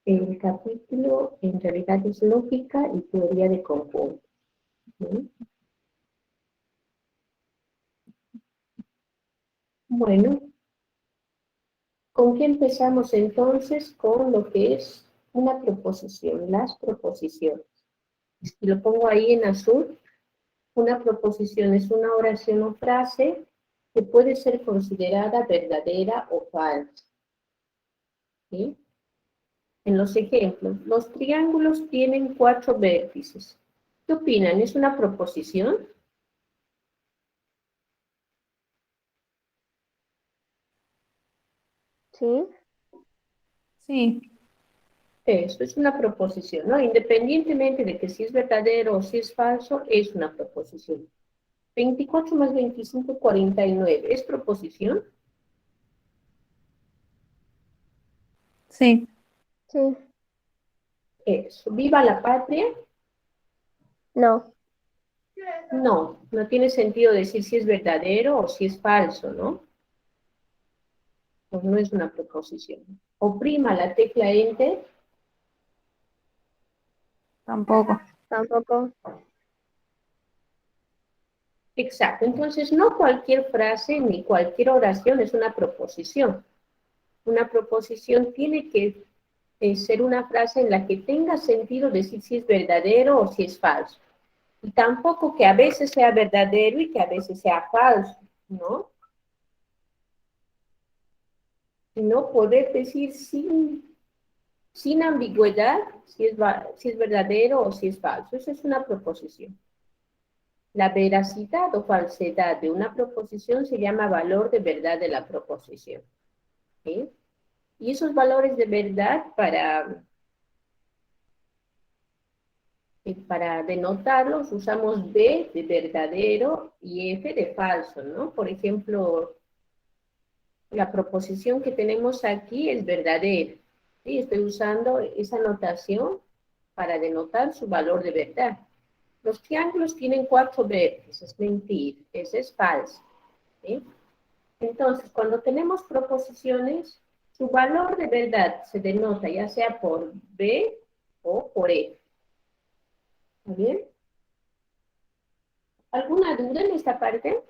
El capítulo en realidad es lógica y teoría de conjuntos. ¿Sí? Bueno, ¿con qué empezamos entonces? Con lo que es una proposición, las proposiciones. Y lo pongo ahí en azul. Una proposición es una oración o frase que puede ser considerada verdadera o falsa. ¿Sí? En los ejemplos, los triángulos tienen 4 vértices. ¿Qué opinan? ¿Es una proposición? Sí. Sí. Eso es una proposición, ¿no? Independientemente de que si es verdadero o si es falso, es una proposición. 24 más 25, 49. ¿Es proposición? Sí. Sí. Eso. ¿Viva la patria? No. No, no tiene sentido decir si es verdadero o si es falso, ¿no? Pues no es una proposición. Oprima la tecla Enter. Tampoco. Tampoco. Exacto. Entonces, no cualquier frase ni cualquier oración es una proposición. Una proposición tiene que ser una frase en la que tenga sentido decir si es verdadero o si es falso. Y tampoco que a veces sea verdadero y que a veces sea falso, ¿no? Sino poder decir sin ambigüedad si es verdadero o si es falso. Eso es una proposición. La veracidad o falsedad de una proposición se llama valor de verdad de la proposición. ¿Sí? Y esos valores de verdad para denotarlos usamos B de verdadero y F de falso, ¿no? Por ejemplo, la proposición que tenemos aquí es verdadera. ¿Sí? Estoy usando esa notación para denotar su valor de verdad. Los triángulos tienen 4 vértices, es mentir, ese es falso. ¿Sí? Entonces, cuando tenemos proposiciones, su valor de verdad se denota ya sea por B o por F. ¿Está bien? ¿Alguna duda en esta parte?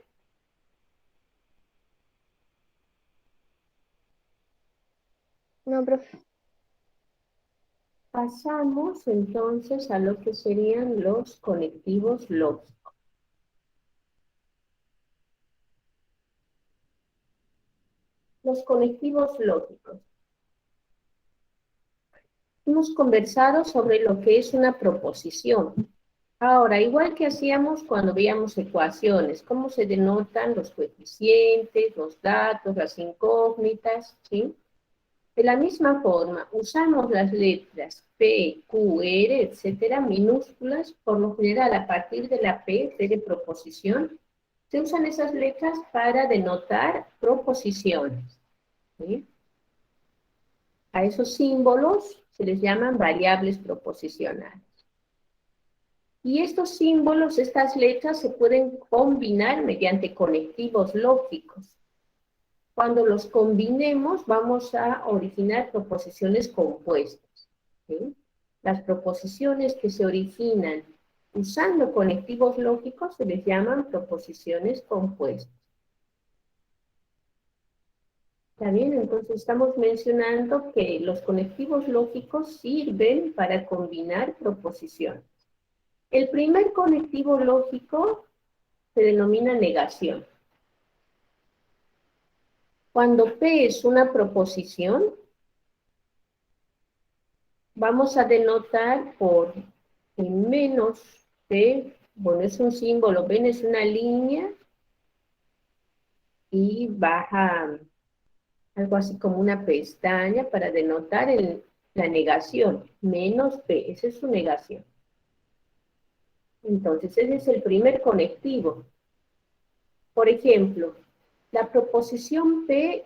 No, profe. Pasamos entonces a lo que serían los conectivos lógicos. Los conectivos lógicos. Hemos conversado sobre lo que es una proposición. Ahora, igual que hacíamos cuando veíamos ecuaciones, cómo se denotan los coeficientes, los datos, las incógnitas, ¿sí? De la misma forma, usamos las letras P, Q, R, etcétera, minúsculas, por lo general a partir de la P, P de proposición, se usan esas letras para denotar proposiciones. ¿Sí? A esos símbolos se les llaman variables proposicionales. Y estos símbolos, estas letras, se pueden combinar mediante conectivos lógicos. Cuando los combinemos, vamos a originar proposiciones compuestas. ¿Sí? Las proposiciones que se originan usando conectivos lógicos se les llaman proposiciones compuestas. ¿Está bien? Entonces estamos mencionando que los conectivos lógicos sirven para combinar proposiciones. El primer conectivo lógico se denomina negación. Cuando P es una proposición, vamos a denotar por menos P, bueno, es un símbolo, ven, es una línea y baja algo así como una pestaña para denotar la negación, menos P, esa es su negación. Entonces, ese es el primer conectivo. Por ejemplo, la proposición P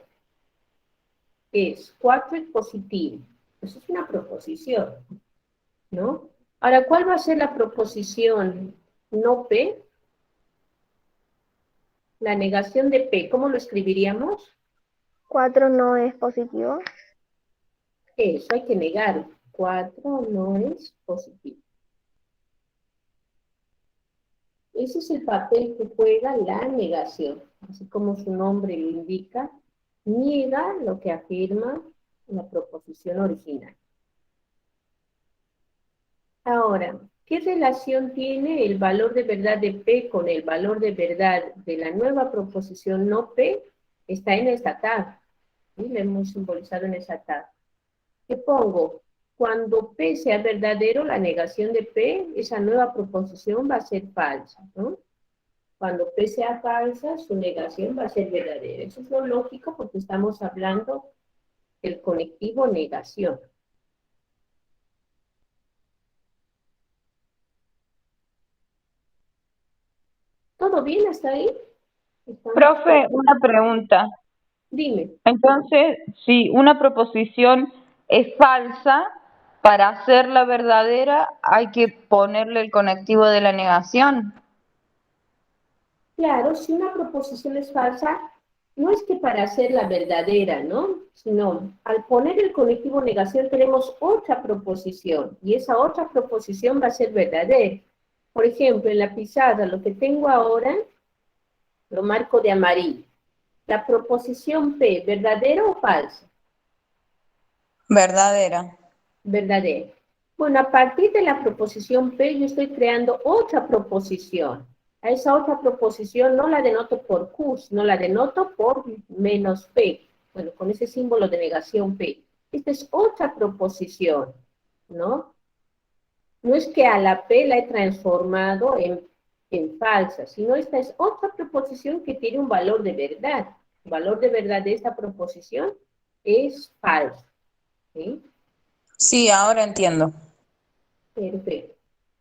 es 4 es positivo. Eso es una proposición, ¿no? Ahora, ¿cuál va a ser la proposición no P? La negación de P, ¿cómo lo escribiríamos? 4 no es positivo. Eso hay que negarlo. 4 no es positivo. Ese es el papel que juega la negación. Así como su nombre lo indica, niega lo que afirma la proposición original. Ahora, ¿qué relación tiene el valor de verdad de P con el valor de verdad de la nueva proposición no P? Está en esta tabla. ¿Sí? Lo hemos simbolizado en esa tabla. ¿Qué pongo? Cuando P sea verdadero, la negación de P, esa nueva proposición va a ser falsa, ¿no? Cuando P sea falsa, su negación va a ser verdadera. Eso es lo lógico porque estamos hablando del conectivo negación. ¿Todo bien hasta ahí? Profe, una pregunta. Dime. Entonces, si una proposición es falsa, para hacerla verdadera hay que ponerle el conectivo de la negación. Claro, si una proposición es falsa, no es que para hacerla verdadera, ¿no? Sino, al poner el conectivo negación tenemos otra proposición, y esa otra proposición va a ser verdadera. Por ejemplo, en la pizarra, lo que tengo ahora, lo marco de amarillo. La proposición P, ¿verdadera o falsa? Verdadera. Verdadera. Bueno, a partir de la proposición P, yo estoy creando otra proposición. A esa otra proposición no la denoto por Q, sino la denoto por menos P. Bueno, con ese símbolo de negación P. Esta es otra proposición, ¿no? No es que a la P la he transformado en falsa, sino esta es otra proposición que tiene un valor de verdad. El valor de verdad de esta proposición es falso, ¿sí? Sí, ahora entiendo. Perfecto.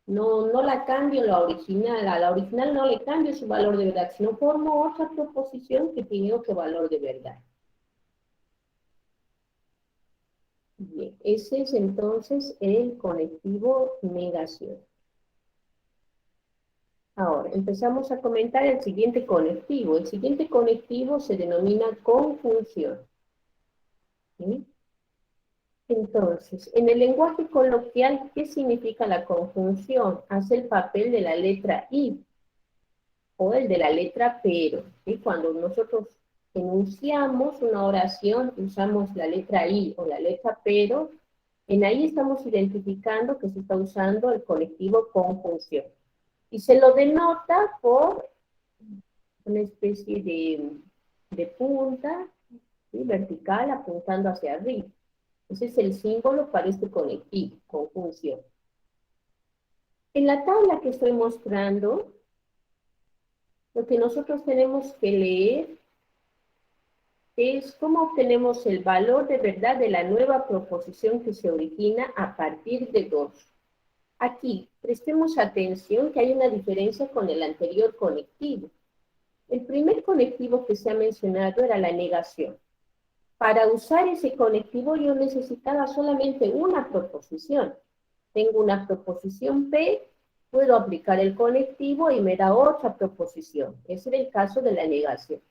No la cambio la original, a la original no le cambio su valor de verdad, sino formo otra proposición que tiene otro valor de verdad. Bien, ese es entonces el conectivo negación. Ahora, empezamos a comentar el siguiente conectivo. El siguiente conectivo se denomina conjunción. ¿Sí? Entonces, en el lenguaje coloquial, ¿qué significa la conjunción? Hace el papel de la letra I o el de la letra pero. ¿Sí? Cuando nosotros enunciamos una oración, usamos la letra I o la letra pero, en ahí estamos identificando que se está usando el conectivo conjunción. Y se lo denota por una especie de punta, ¿sí? Vertical apuntando hacia arriba. Ese es el símbolo para este conectivo, conjunción. En la tabla que estoy mostrando, lo que nosotros tenemos que leer es cómo obtenemos el valor de verdad de la nueva proposición que se origina a partir de 2. Aquí, prestemos atención que hay una diferencia con el anterior conectivo. El primer conectivo que se ha mencionado era la negación. Para usar ese conectivo yo necesitaba solamente una proposición. Tengo una proposición P, puedo aplicar el conectivo y me da otra proposición. Ese era el caso de la negación.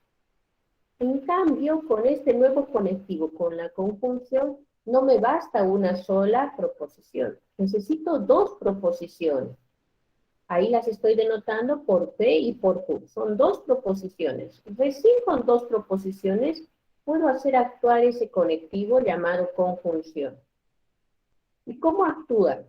En cambio, con este nuevo conectivo, con la conjunción, no me basta una sola proposición. Necesito dos proposiciones. Ahí las estoy denotando por P y por Q. Son dos proposiciones. Recién con dos proposiciones puedo hacer actuar ese conectivo llamado conjunción. ¿Y cómo actúa?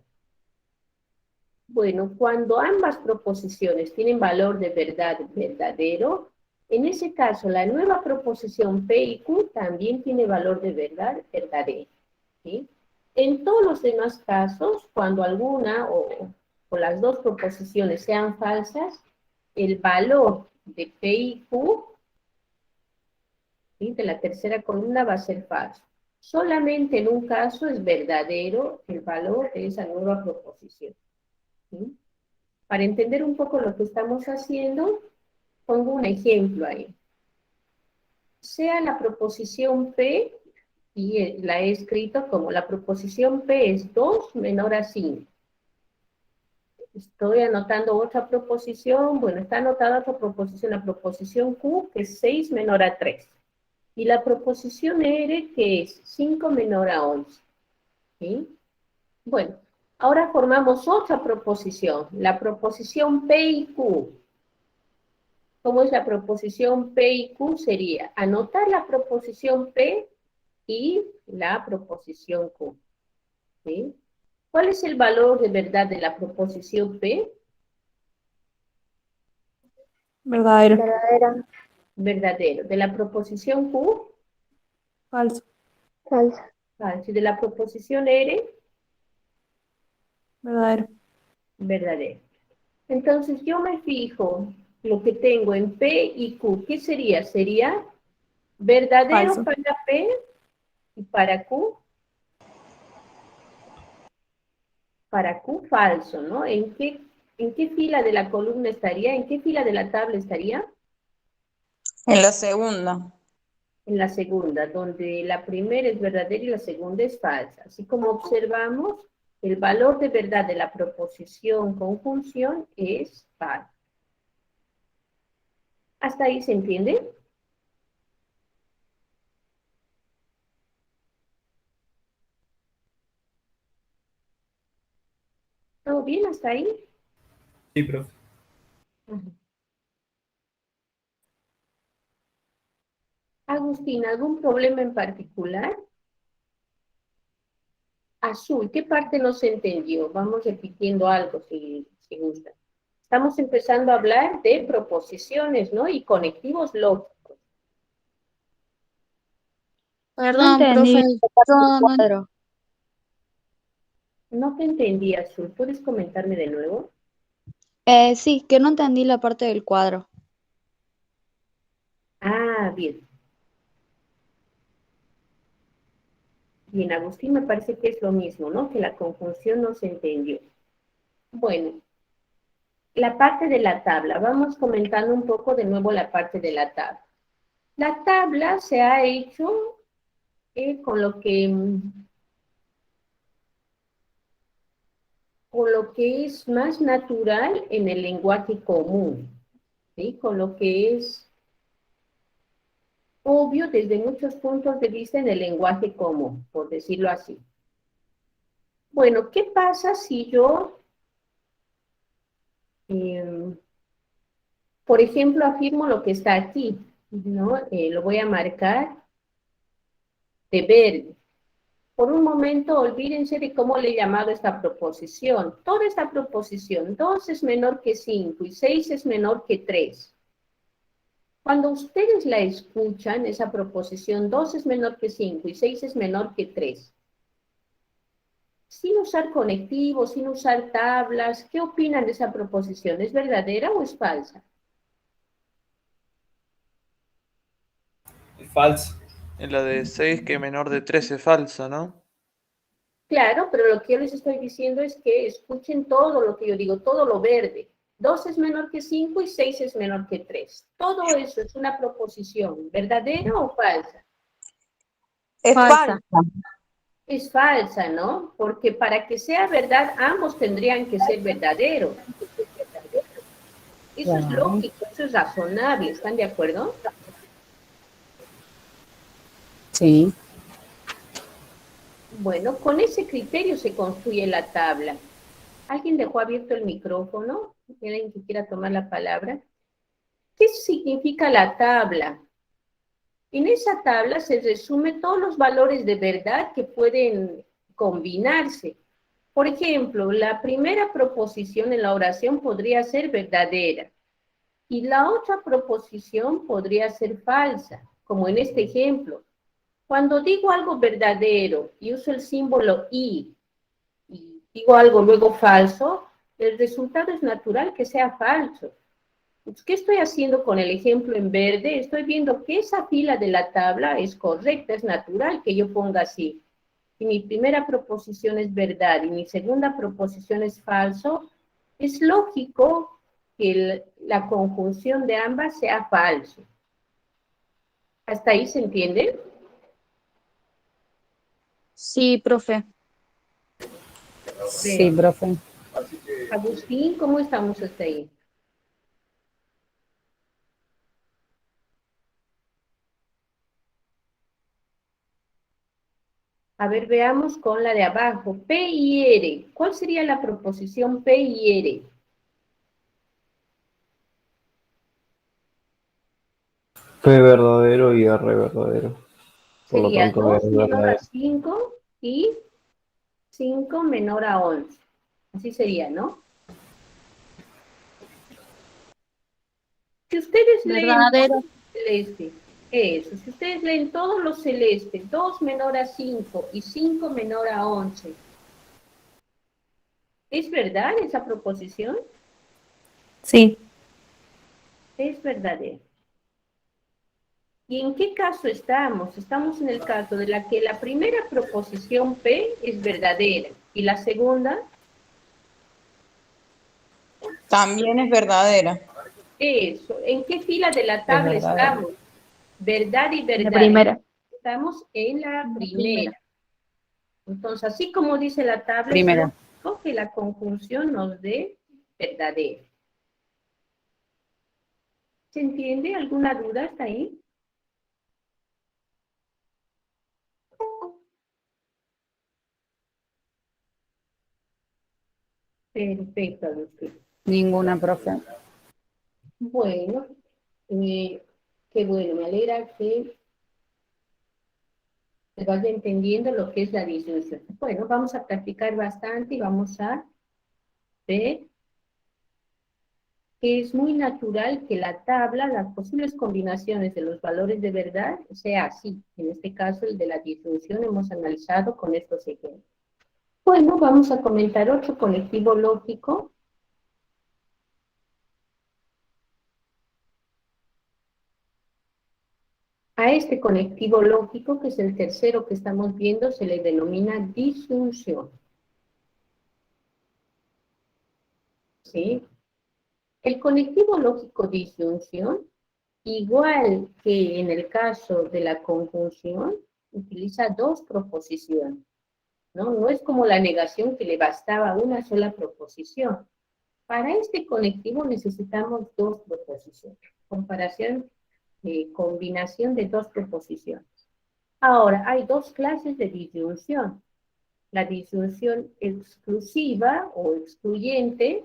Bueno, cuando ambas proposiciones tienen valor de verdad verdadero, en ese caso la nueva proposición P y Q también tiene valor de verdad verdadero. ¿Sí? En todos los demás casos, cuando alguna o las dos proposiciones sean falsas, el valor de P y Q, ¿sí? De la tercera columna va a ser falso. Solamente en un caso es verdadero el valor de esa nueva proposición. ¿Sí? Para entender un poco lo que estamos haciendo, pongo un ejemplo ahí. Sea la proposición P, y la he escrito como la proposición P es 2 menor a 5. Estoy anotando otra proposición, bueno, está anotada otra proposición, la proposición Q, que es 6 menor a 3. Y la proposición R, que es 5 menor a 11. ¿Sí? Bueno, ahora formamos otra proposición, la proposición P y Q. ¿Cómo es la proposición P y Q? Sería anotar la proposición P y la proposición Q. ¿Sí? ¿Cuál es el valor de verdad de la proposición P? Verdadero. Verdadera. Verdadero. ¿De la proposición Q? Falso. Falsa. Falso. ¿Y de la proposición R? Verdadero. Verdadero. Entonces yo me fijo lo que tengo en P y Q. ¿Qué sería? Sería verdadero Falso. para P y para Q. Para Q falso, ¿no? ¿En qué fila de la columna estaría? ¿En qué fila de la tabla estaría? En la segunda. En la segunda, donde la primera es verdadera y la segunda es falsa. Así como observamos, el valor de verdad de la proposición conjunción es falso. ¿Hasta ahí se entiende? ¿Todo bien hasta ahí? Sí, profe. Ajá. Agustín, ¿algún problema en particular? Azul, ¿qué parte no se entendió? Vamos repitiendo algo si gusta. Estamos empezando a hablar de proposiciones, ¿no? Y conectivos lógicos. No Perdón, entendí profe, esa parte del yo no, cuadro. No te entendí, Azul. ¿Puedes comentarme de nuevo? sí, que no entendí la parte del cuadro. Ah, bien. Bien, Agustín, me parece que es lo mismo, ¿no? Que la conjunción no se entendió. Bueno, la parte de la tabla. Vamos comentando un poco de nuevo la parte de la tabla. La tabla se ha hecho con lo que es más natural en el lenguaje común, ¿sí? Con lo que es obvio desde muchos puntos de vista en el lenguaje común, por decirlo así. Bueno, ¿qué pasa si yo, por ejemplo, afirmo lo que está aquí, ¿no? Lo voy a marcar de verde. Por un momento, olvídense de cómo le he llamado esta proposición. Toda esta proposición, 2 es menor que 5 y 6 es menor que 3. Cuando ustedes la escuchan, esa proposición, 2 es menor que 5 y 6 es menor que 3, sin usar conectivos, sin usar tablas, ¿qué opinan de esa proposición? ¿Es verdadera o es falsa? Es falso. En la de 6 que menor de 3 es falsa, ¿no? Claro, pero lo que yo les estoy diciendo es que escuchen todo lo que yo digo, todo lo verde. 2 es menor que 5 y 6 es menor que 3. Todo eso es una proposición, ¿verdadera o falsa? Es Falsa. falsa. Es falsa, ¿no? Porque para que sea verdad, ambos tendrían que ser verdaderos. Eso es lógico, eso es razonable, ¿están de acuerdo? Sí. Bueno, con ese criterio se construye la tabla. ¿Alguien dejó abierto el micrófono? ¿Alguien que quiera tomar la palabra? ¿Qué significa la tabla? En esa tabla se resume todos los valores de verdad que pueden combinarse. Por ejemplo, la primera proposición en la oración podría ser verdadera y la otra proposición podría ser falsa, como en este ejemplo. Cuando digo algo verdadero y uso el símbolo y digo algo luego falso, el resultado es natural que sea falso. ¿Qué estoy haciendo con el ejemplo en verde? Estoy viendo que esa fila de la tabla es correcta, es natural que yo ponga así. Si mi primera proposición es verdad y mi segunda proposición es falso, es lógico que la conjunción de ambas sea falso. ¿Hasta ahí se entiende? Sí, profe. Sí, profe. Agustín, ¿cómo estamos hasta ahí? A ver, veamos con la de abajo. P y R. ¿Cuál sería la proposición P y R? P verdadero y R verdadero. Por lo Sería tanto, 2 es menor a verdadero. 5 y 5 menor a 11. Así sería, ¿no? Si ustedes leen Verdadero. todo lo celeste, eso, si ustedes leen todo lo celeste, 2 menor a 5 y 5 menor a 11, ¿es verdad esa proposición? Sí. Es verdadera. ¿Y en qué caso estamos? Estamos en el caso de la que la primera proposición P es verdadera y la segunda, También es verdadera. eso. ¿En qué fila de la Es tabla verdadera. estamos? Verdad y La verdad. primera. Estamos en la La primera. primera. Entonces, así como dice la tabla, Primera. es lógico que la conjunción nos dé verdadera. ¿Se entiende? ¿Alguna duda hasta ahí? Perfecto, Agustín. Ninguna, profe. Bueno, qué bueno, me alegra que se vaya entendiendo lo que es la disyunción. Bueno, vamos a practicar bastante y vamos a ver que es muy natural que la tabla, las posibles combinaciones de los valores de verdad, sea así. En este caso, el de la disyunción hemos analizado con estos ejemplos. Bueno, vamos a comentar otro conectivo lógico. A este conectivo lógico, que es el tercero que estamos viendo, se le denomina disyunción. ¿Sí? El conectivo lógico disyunción, igual que en el caso de la conjunción, utiliza dos proposiciones, ¿no? No es como la negación que le bastaba una sola proposición. Para este conectivo necesitamos dos proposiciones. Combinación de dos proposiciones. Ahora, hay dos clases de disyunción. La disyunción exclusiva o excluyente,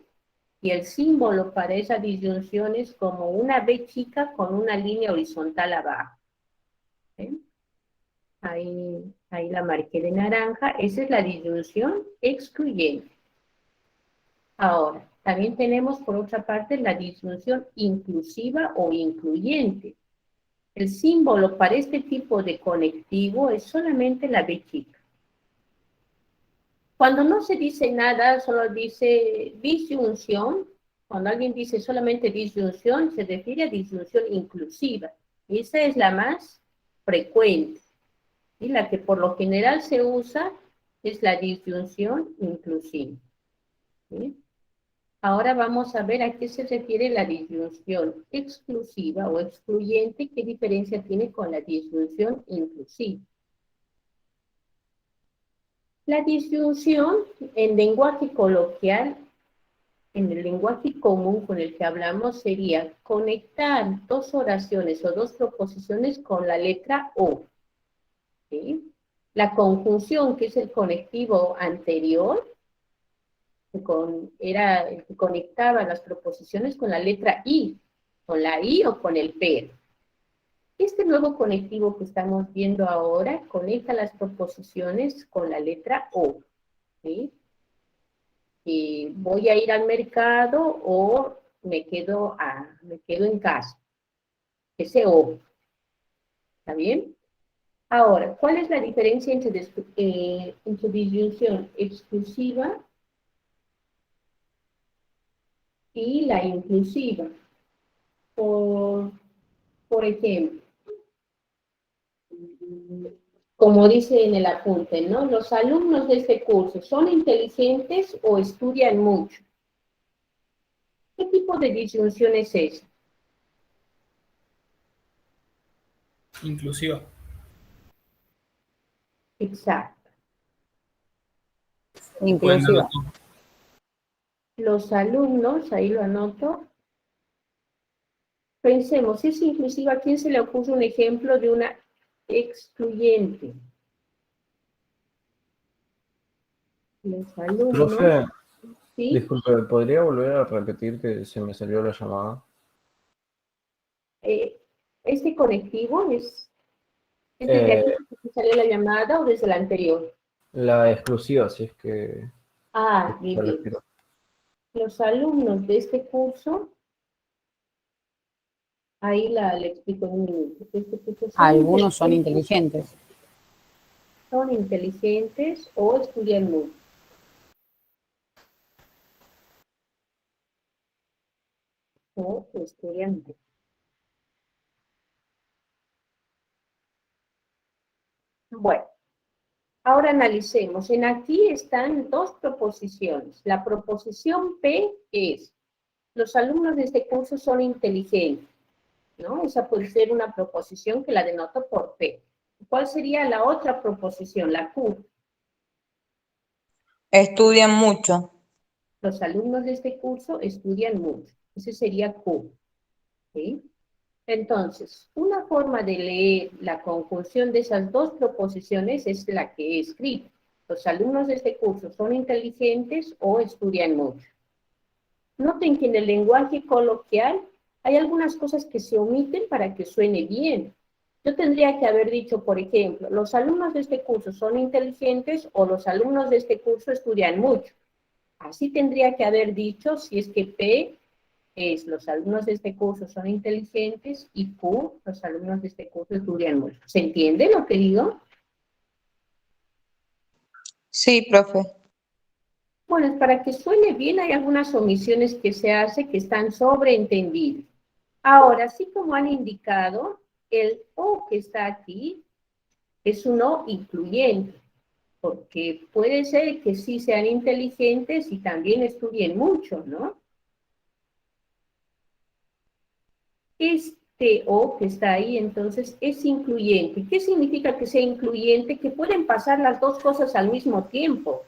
y el símbolo para esa disyunción es como una B chica con una línea horizontal abajo. ¿Sí? Ahí la marqué de naranja. Esa es la disyunción excluyente. Ahora, también tenemos por otra parte la disyunción inclusiva o incluyente. El símbolo para este tipo de conectivo es solamente la B chica. Cuando no se dice nada, solo dice disyunción. Cuando alguien dice solamente disyunción, se refiere a disyunción inclusiva. Esa es la más frecuente. Y la que por lo general se usa es la disyunción inclusiva. ¿Sí? Ahora vamos a ver a qué se refiere la disyunción exclusiva o excluyente, qué diferencia tiene con la disyunción inclusiva. La disyunción en lenguaje coloquial, en el lenguaje común con el que hablamos, sería conectar dos oraciones o dos proposiciones con la letra O. ¿Sí? La conjunción, que es el conectivo anterior, era el que conectaba las proposiciones con la letra I, con la I o con el P. Este nuevo conectivo que estamos viendo ahora conecta las proposiciones con la letra O. ¿Sí? Y voy a ir al mercado o me quedo en casa. Ese O. ¿Está bien? Ahora, ¿cuál es la diferencia entre disyunción exclusiva y la inclusiva? Por ejemplo, como dice en el apunte, ¿no? Los alumnos de este curso, ¿son inteligentes o estudian mucho? ¿Qué tipo de disyunción es esa? Inclusiva. Exacto. Pueden darlo Inclusiva. todo. Los alumnos, ahí lo anoto. Pensemos, ¿es inclusiva? ¿A quién se le ocurre un ejemplo de una excluyente? Los alumnos, Profe, ¿sí? disculpe, ¿podría volver a repetir que se me salió la llamada? Este conectivo es desde aquí que sale la llamada o desde la anterior. La exclusiva, si es que Ah, muy se bien. refiere. Los alumnos de este curso, ahí le explico en un minuto. Este curso Algunos son inteligentes. son inteligentes o estudian mucho. O estudian mucho. Bueno, ahora analicemos. En aquí están dos proposiciones. La proposición P es, los alumnos de este curso son inteligentes, ¿no? Esa puede ser una proposición que la denoto por P. ¿Cuál sería la otra proposición, la Q? Estudian mucho. Los alumnos de este curso estudian mucho. Ese sería Q. ¿Sí? Entonces, una forma de leer la conjunción de esas dos proposiciones es la que he escrito. Los alumnos de este curso son inteligentes o estudian mucho. Noten que en el lenguaje coloquial hay algunas cosas que se omiten para que suene bien. Yo tendría que haber dicho, por ejemplo, los alumnos de este curso son inteligentes o los alumnos de este curso estudian mucho. Así tendría que haber dicho si es que P es los alumnos de este curso son inteligentes y Q, los alumnos de este curso estudian mucho. ¿Se entiende lo que digo? Sí, profe. Bueno, es para que suene bien, hay algunas omisiones que se hacen que están sobreentendidas. Ahora, así como han indicado, el O que está aquí es un O incluyente, porque puede ser que sí sean inteligentes y también estudien mucho, ¿no? Este O que está ahí, entonces, es incluyente. ¿Qué significa que sea incluyente? Que pueden pasar las dos cosas al mismo tiempo.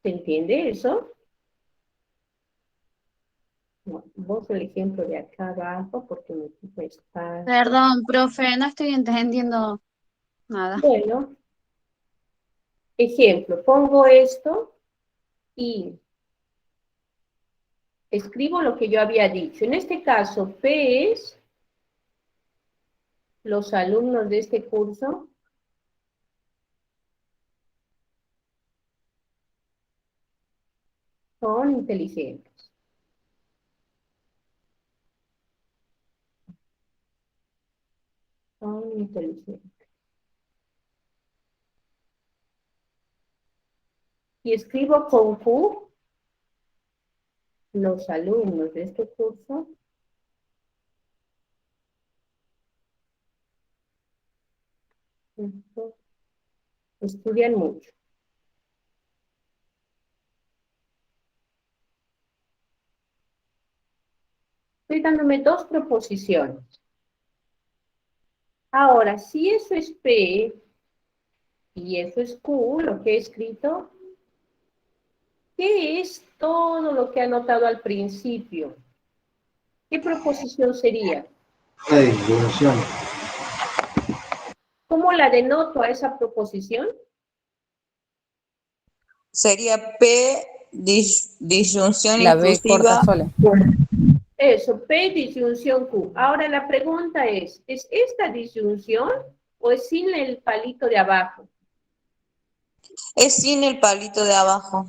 ¿Se entiende eso? No, vos el ejemplo de acá abajo, porque mi equipo está... Perdón, profe, no estoy entendiendo nada. Bueno, ejemplo, pongo esto y escribo lo que yo había dicho. En este caso, P es los alumnos de este curso son inteligentes. Son inteligentes. Y escribo con Q, los alumnos de este curso estudian mucho. Estoy dándome dos proposiciones. Ahora, si eso es P y eso es Q, lo que he escrito, ¿qué es todo lo que he anotado al principio? ¿Qué proposición sería? La disyunción. ¿Cómo la denoto a esa proposición? Sería P, disyunción La B inclusiva. corta sola. Eso, P disyunción Q. Ahora la pregunta ¿es esta disyunción o es sin el palito de abajo? Es sin el palito de abajo.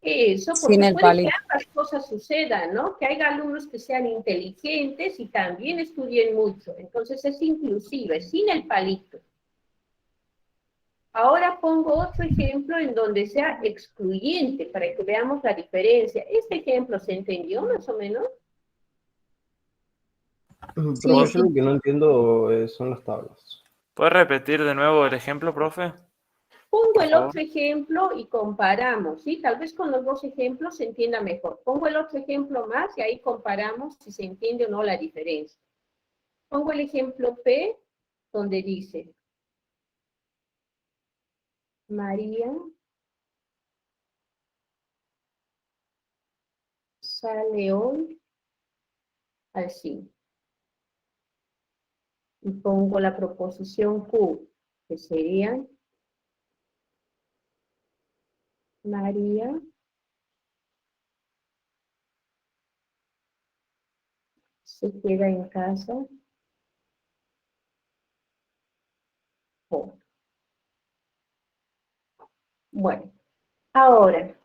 Eso, Sin porque el puede que palito. ambas cosas sucedan, ¿no? Que haya alumnos que sean inteligentes y también estudien mucho. Entonces es inclusive, sin el palito. Ahora pongo otro ejemplo en donde sea excluyente, para que veamos la diferencia. ¿Este ejemplo se entendió más o menos? Sí, Profe, yo sí. lo que no entiendo son las tablas. ¿Puedes repetir de nuevo el ejemplo, profe? Pongo Por el favor. otro ejemplo y comparamos, ¿sí? Tal vez con los dos ejemplos se entienda mejor. Pongo el otro ejemplo más y ahí comparamos si se entiende o no la diferencia. Pongo el ejemplo P, donde dice, María sale hoy al cine. Y pongo la proposición Q, que sería María se queda en casa. Bueno, ahora,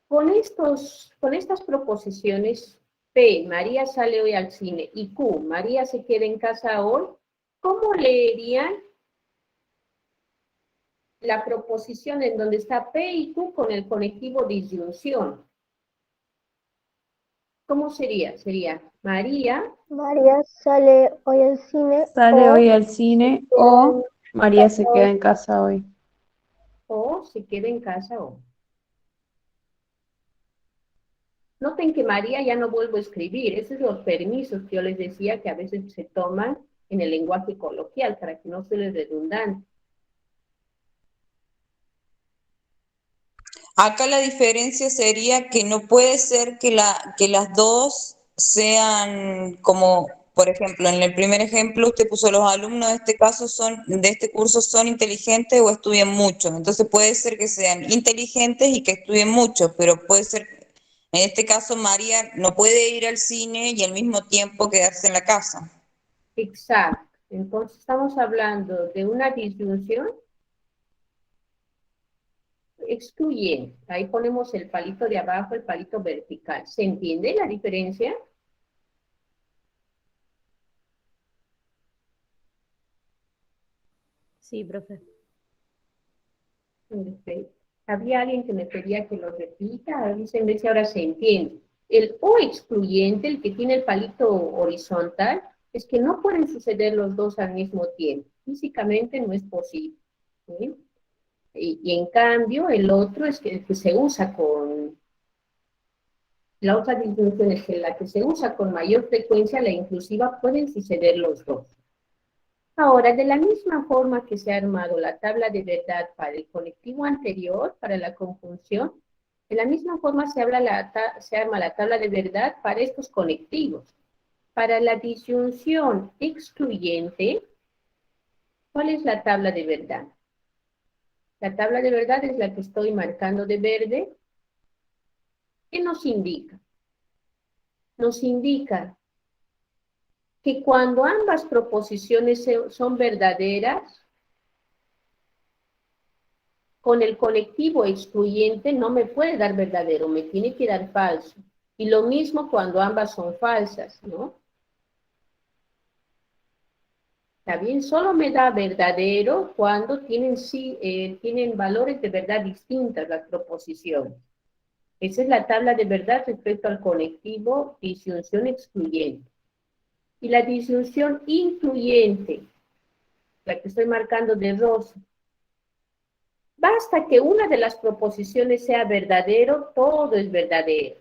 con estas proposiciones P, María sale hoy al cine, y Q, María se queda en casa hoy, ¿cómo leerían la proposición en donde está P y Q con el conectivo disyunción? ¿Cómo sería? Sería María María sale hoy al cine Sale o hoy al cine o María se queda en casa hoy. o se queda en casa hoy. Noten que María ya no vuelvo a escribir. Esos son los permisos que yo les decía que a veces se toman en el lenguaje coloquial para que no suene redundante. Acá la diferencia sería que no puede ser que las dos sean como, por ejemplo, en el primer ejemplo usted puso los alumnos de este caso de este curso son inteligentes o estudian mucho. Entonces puede ser que sean inteligentes y que estudien mucho, pero puede ser, en este caso María no puede ir al cine y al mismo tiempo quedarse en la casa. Exacto. Entonces estamos hablando de una disyunción excluyente. Ahí ponemos el palito de abajo, el palito vertical. ¿Se entiende la diferencia? Sí, profe. Perfecto. Había alguien que me pedía que lo repita, dicen si ahora se entiende. El O excluyente, el que tiene el palito horizontal, es que no pueden suceder los dos al mismo tiempo. Físicamente no es posible. ¿Sí? Y en cambio, el otro es que se usa con... La otra distinción es que la que se usa con mayor frecuencia, la inclusiva, pueden suceder los dos. Ahora, de la misma forma que se ha armado la tabla de verdad para el conectivo anterior, para la conjunción, de la misma forma se arma la tabla de verdad para estos conectivos. Para la disyunción excluyente, ¿cuál es la tabla de verdad? La tabla de verdad es la que estoy marcando de verde. ¿Qué nos indica? Nos indica que cuando ambas proposiciones son verdaderas, con el conectivo excluyente no me puede dar verdadero, me tiene que dar falso. Y lo mismo cuando ambas son falsas, ¿no? ¿Está bien? Solo me da verdadero cuando tienen valores de verdad distintas las proposiciones. Esa es la tabla de verdad respecto al conectivo disyunción excluyente. Y la disyunción incluyente, la que estoy marcando de rosa, basta que una de las proposiciones sea verdadero, todo es verdadero.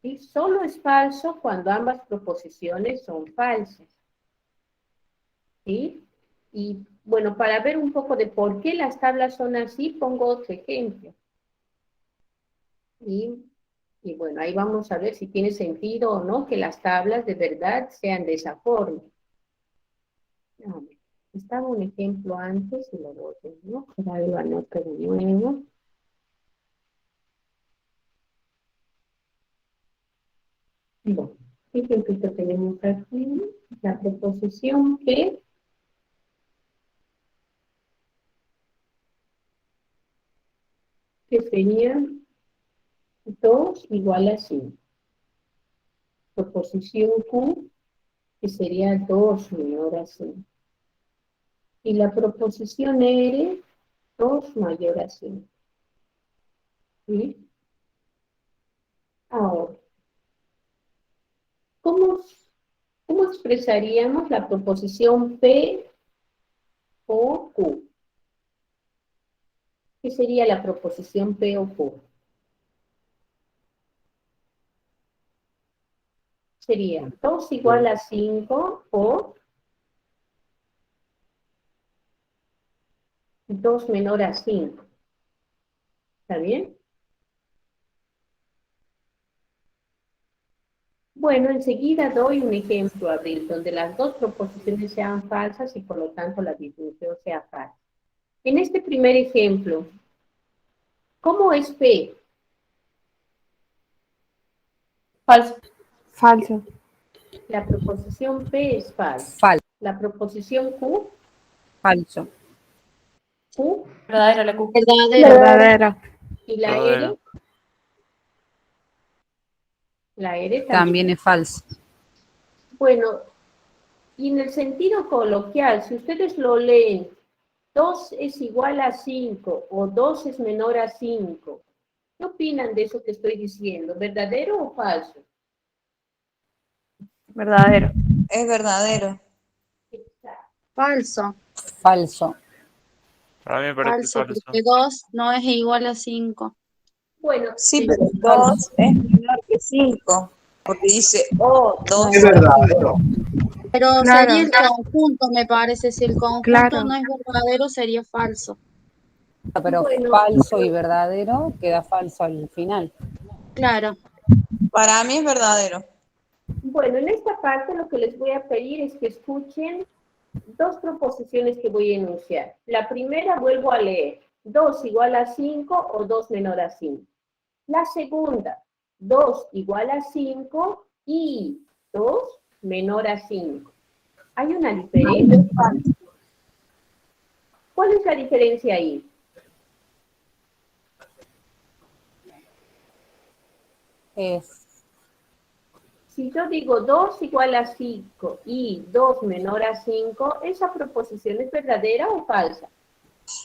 ¿Sí? Solo es falso cuando ambas proposiciones son falsas. ¿Sí? Y bueno, para ver un poco de por qué las tablas son así, pongo otro ejemplo. Y bueno, ahí vamos a ver si tiene sentido o no que las tablas de verdad sean de esa forma. No, estaba un ejemplo antes y lo boté, ¿no? Ahora lo anoto de nuevo. Bueno, ¿qué ejemplito tenemos aquí? La proposición que sería 2 igual a 5. Proposición Q, que sería 2 menor a 5. Y la proposición R, 2 mayor a 5. ¿Sí? Ahora, ¿cómo expresaríamos la proposición P o Q? ¿Qué sería la proposición P o Q? Sería 2 igual a 5 o 2 menor a 5. ¿Está bien? Bueno, enseguida doy un ejemplo, Abril, donde las dos proposiciones sean falsas y por lo tanto la disyunción sea falsa. En este primer ejemplo, ¿Cómo es P? Falso. Falso. La proposición P es falsa. Falso. La proposición Q, Falso. Q Verdadero la Q. Verdadero. Verdadero. y la Verdadero. R. La R también. También es falso. Bueno, y en el sentido coloquial, si ustedes lo leen, 2 es igual a 5 o 2 es menor a 5, ¿qué opinan de eso que estoy diciendo? ¿Verdadero o falso? Verdadero. Es verdadero. Falso. Falso. Para mí me parece Falso, falso. porque 2 no es igual a 5. Bueno, Sí, pero 2 es menor que 5, porque dice o 2 Es verdadero. Pero Claro. sería el conjunto, me parece. Si el conjunto Claro. no es verdadero, sería falso. Pero Bueno. falso y verdadero queda falso al final. Claro. Para mí es verdadero. Bueno, en esta parte lo que les voy a pedir es que escuchen dos proposiciones que voy a enunciar. La primera vuelvo a leer, 2 igual a 5 o 2 menor a 5. La segunda, 2 igual a 5 y 2 menor a 5. ¿Hay una diferencia? ¿Cuál es la diferencia ahí? Si yo digo 2 igual a 5 y 2 menor a 5, ¿esa proposición es verdadera o falsa?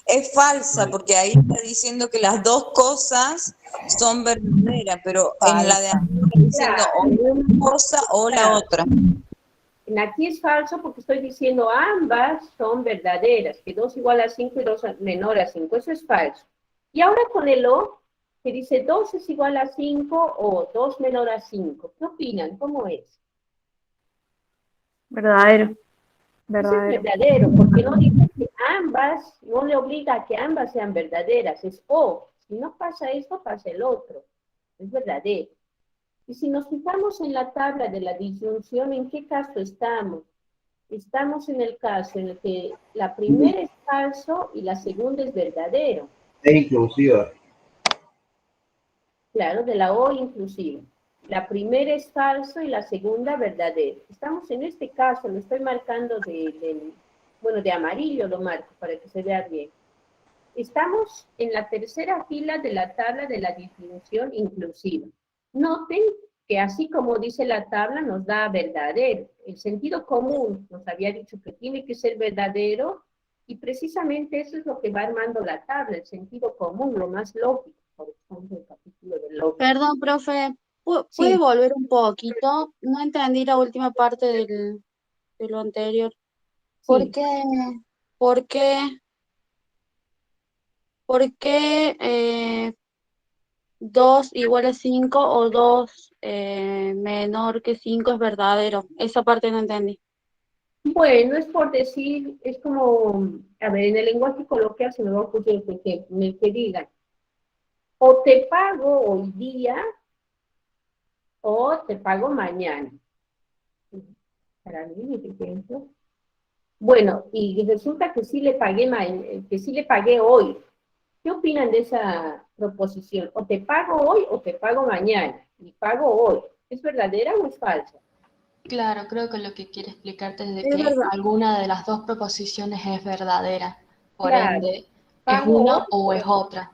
Es falsa, porque ahí está diciendo que las dos cosas son verdaderas, pero en la de Falsa. arriba está diciendo o una cosa o la otra. Aquí es falso porque estoy diciendo ambas son verdaderas, que 2 igual a 5 y 2 menor a 5. Eso es falso. Y ahora con el O, que dice 2 es igual a 5 o 2 menor a 5. ¿Qué opinan? ¿Cómo es? Verdadero. Eso es Verdadero. verdadero, porque no dice que ambas, no le obliga a que ambas sean verdaderas, es O. Si no pasa esto, pasa el otro. Es verdadero. Y si nos fijamos en la tabla de la disyunción, ¿en qué caso estamos? Estamos en el caso en el que la primera es falso y la segunda es verdadero. Es inclusiva. Claro, de la O inclusive. La primera es falso y la segunda verdadero. Estamos en este caso, lo estoy marcando de amarillo lo marco para que se vea bien. Estamos en la tercera fila de la tabla de la disyunción inclusiva. Noten que así como dice la tabla, nos da verdadero. El sentido común nos había dicho que tiene que ser verdadero, y precisamente eso es lo que va armando la tabla, el sentido común, lo más lógico. Por ejemplo, el capítulo de lógica. Perdón, profe. ¿Puede Sí. volver un poquito? No entendí la última parte de lo anterior. ¿Por Sí. qué? ¿Por qué? ¿Por qué 2 igual a 5 o 2 menor que 5 es verdadero? Esa parte no entendí. Bueno, es por decir, es como, a ver, en el lenguaje coloquial se me va a ocurrir este ejemplo, en el que digan, o te pago hoy día, o te pago mañana. Para mí, por ejemplo. Bueno, y resulta que sí le pagué hoy. ¿Qué opinan de esa proposición? O te pago hoy o te pago mañana. Y pago hoy. ¿Es verdadera o es falsa? Claro, creo que lo que quiere explicarte es de Es que verdad. alguna de las dos proposiciones es verdadera. Por Claro. ende, ¿es Pago una hoy, o es otra?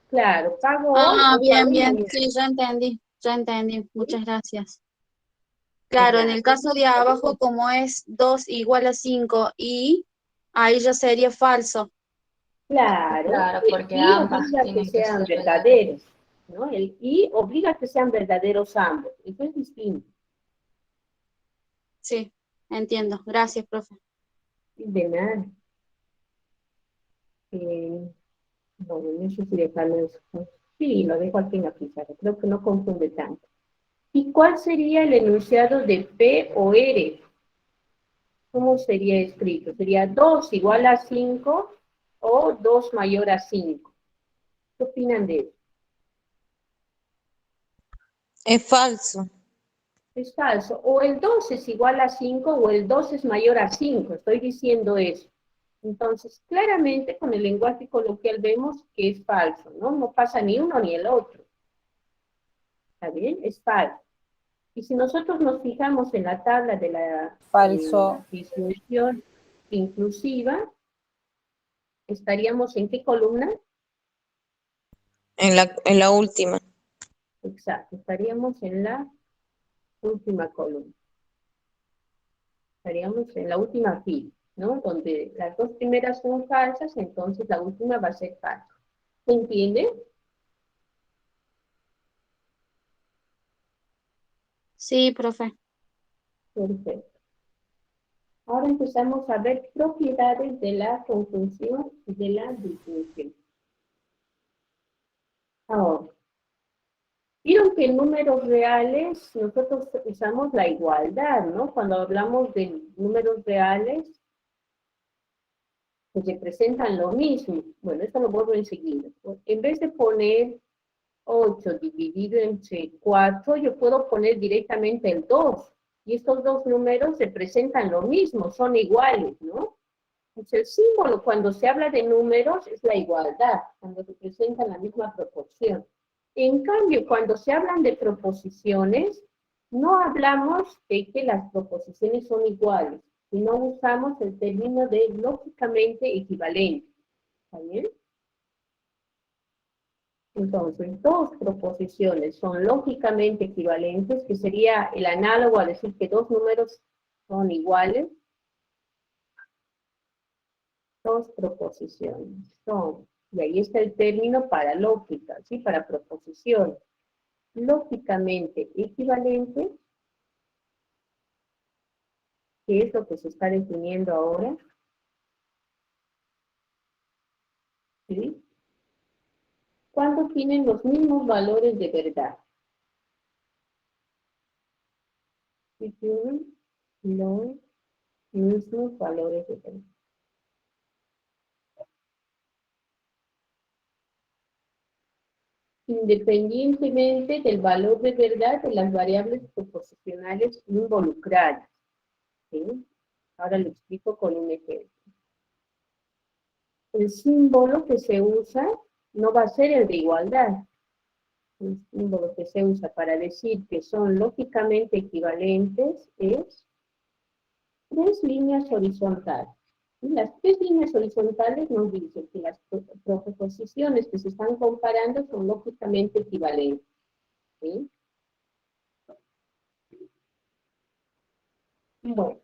claro, pago hoy Ah, o bien, pago bien. mañana. Sí, ya entendí. Ya entendí. Muchas gracias. Claro, en el caso de abajo, como es 2 igual a 5 y ahí ya sería falso. Claro, Claro, el porque y ambas obliga a que tienen que sean ser verdaderos, ¿no? El y obliga a que sean verdaderos ambos. Eso es distinto. Sí, entiendo. Gracias, profe. De nada. Bueno, no sé si dejarlo eso. Sí, lo dejo aquí en la pizarra. Creo que no confunde tanto. ¿Y cuál sería el enunciado de P o R? ¿Cómo sería escrito? ¿Sería 2 igual a 5 o 2 mayor a 5? ¿Qué opinan de eso? Es falso. Es falso. O el 2 es igual a 5 o el 2 es mayor a 5. Estoy diciendo eso. Entonces, claramente con el lenguaje coloquial vemos que es falso, ¿no? No pasa ni uno ni el otro. ¿Está bien? Es falso. Y si nosotros nos fijamos en la tabla de la Falso. distribución inclusiva, ¿estaríamos en qué columna? En la última. Exacto, estaríamos en la última columna. Estaríamos en la última fila, ¿no? Donde las dos primeras son falsas, entonces la última va a ser falsa. ¿Se entiende? Sí, profe. Perfecto. Ahora empezamos a ver propiedades de la conjunción y de la disjunción. Ahora, vieron que en números reales nosotros usamos la igualdad, ¿no? Cuando hablamos de números reales, pues representan lo mismo. Bueno, esto lo vuelvo enseguida. En vez de poner 8 dividido entre 4, yo puedo poner directamente el 2. Y estos dos números representan lo mismo, son iguales, ¿no? Entonces, el símbolo cuando se habla de números es la igualdad, cuando representan la misma proporción. En cambio, cuando se hablan de proposiciones, no hablamos de que las proposiciones son iguales, sino usamos el término de lógicamente equivalente. ¿Está bien? Entonces, dos proposiciones son lógicamente equivalentes, que sería el análogo a decir que dos números son iguales. Dos proposiciones son, y ahí está el término para lógica, ¿sí? Para proposición. Lógicamente equivalente, que es lo que se está definiendo ahora. ¿Sí? Cuando tienen los mismos valores de verdad. Si tienen los mismos valores de verdad. Independientemente del valor de verdad de las variables proposicionales involucradas. ¿Sí? Ahora lo explico con un ejemplo. El símbolo que se usa no va a ser el de igualdad. El símbolo que se usa para decir que son lógicamente equivalentes es 3 líneas horizontales. Y las 3 líneas horizontales nos dicen que las proposiciones que se están comparando son lógicamente equivalentes. ¿Sí? Bueno.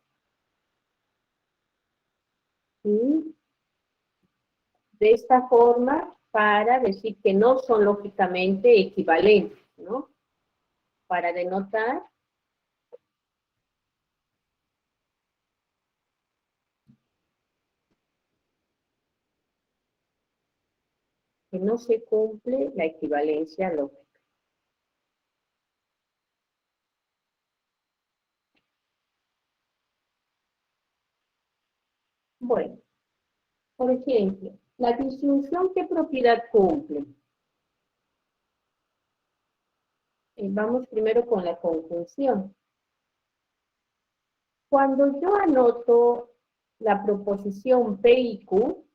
¿Sí? De esta forma, para decir que no son lógicamente equivalentes, ¿no? Para denotar que no se cumple la equivalencia lógica. Bueno, por ejemplo, la disyunción, ¿qué propiedad cumple? Vamos primero con la conjunción. Cuando yo anoto la proposición P y Q,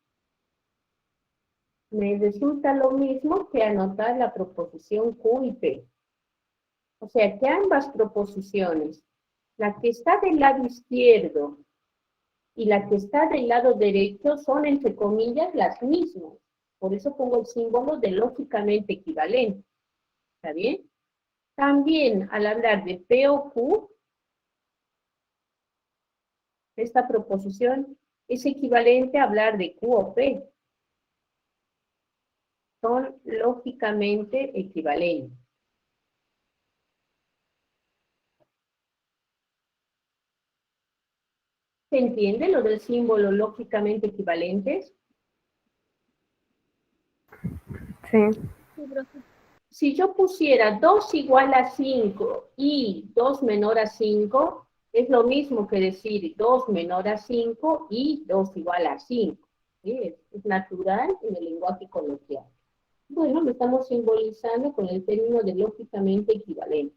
me resulta lo mismo que anotar la proposición Q y P. O sea que ambas proposiciones, la que está del lado izquierdo y la que está del lado derecho, son entre comillas las mismas. Por eso pongo el símbolo de lógicamente equivalente. ¿Está bien? También al hablar de P o Q, esta proposición es equivalente a hablar de Q o P. Son lógicamente equivalentes. ¿Se entiende lo del símbolo lógicamente equivalentes? Sí. Si yo pusiera 2 igual a 5 y 2 menor a 5, es lo mismo que decir 2 menor a 5 y 2 igual a 5. ¿Sí? Es natural en el lenguaje coloquial. Bueno, lo estamos simbolizando con el término de lógicamente equivalente.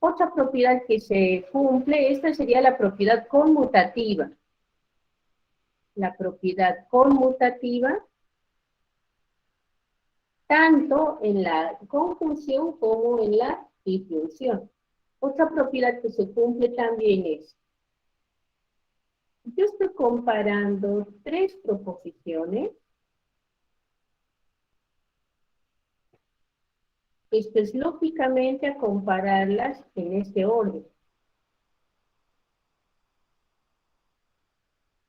Otra propiedad que se cumple, esta sería la propiedad conmutativa. la propiedad conmutativa, tanto en la conjunción como en la disyunción. Otra propiedad que se cumple también es, yo estoy comparando tres proposiciones. Esto es lógicamente a compararlas en este orden.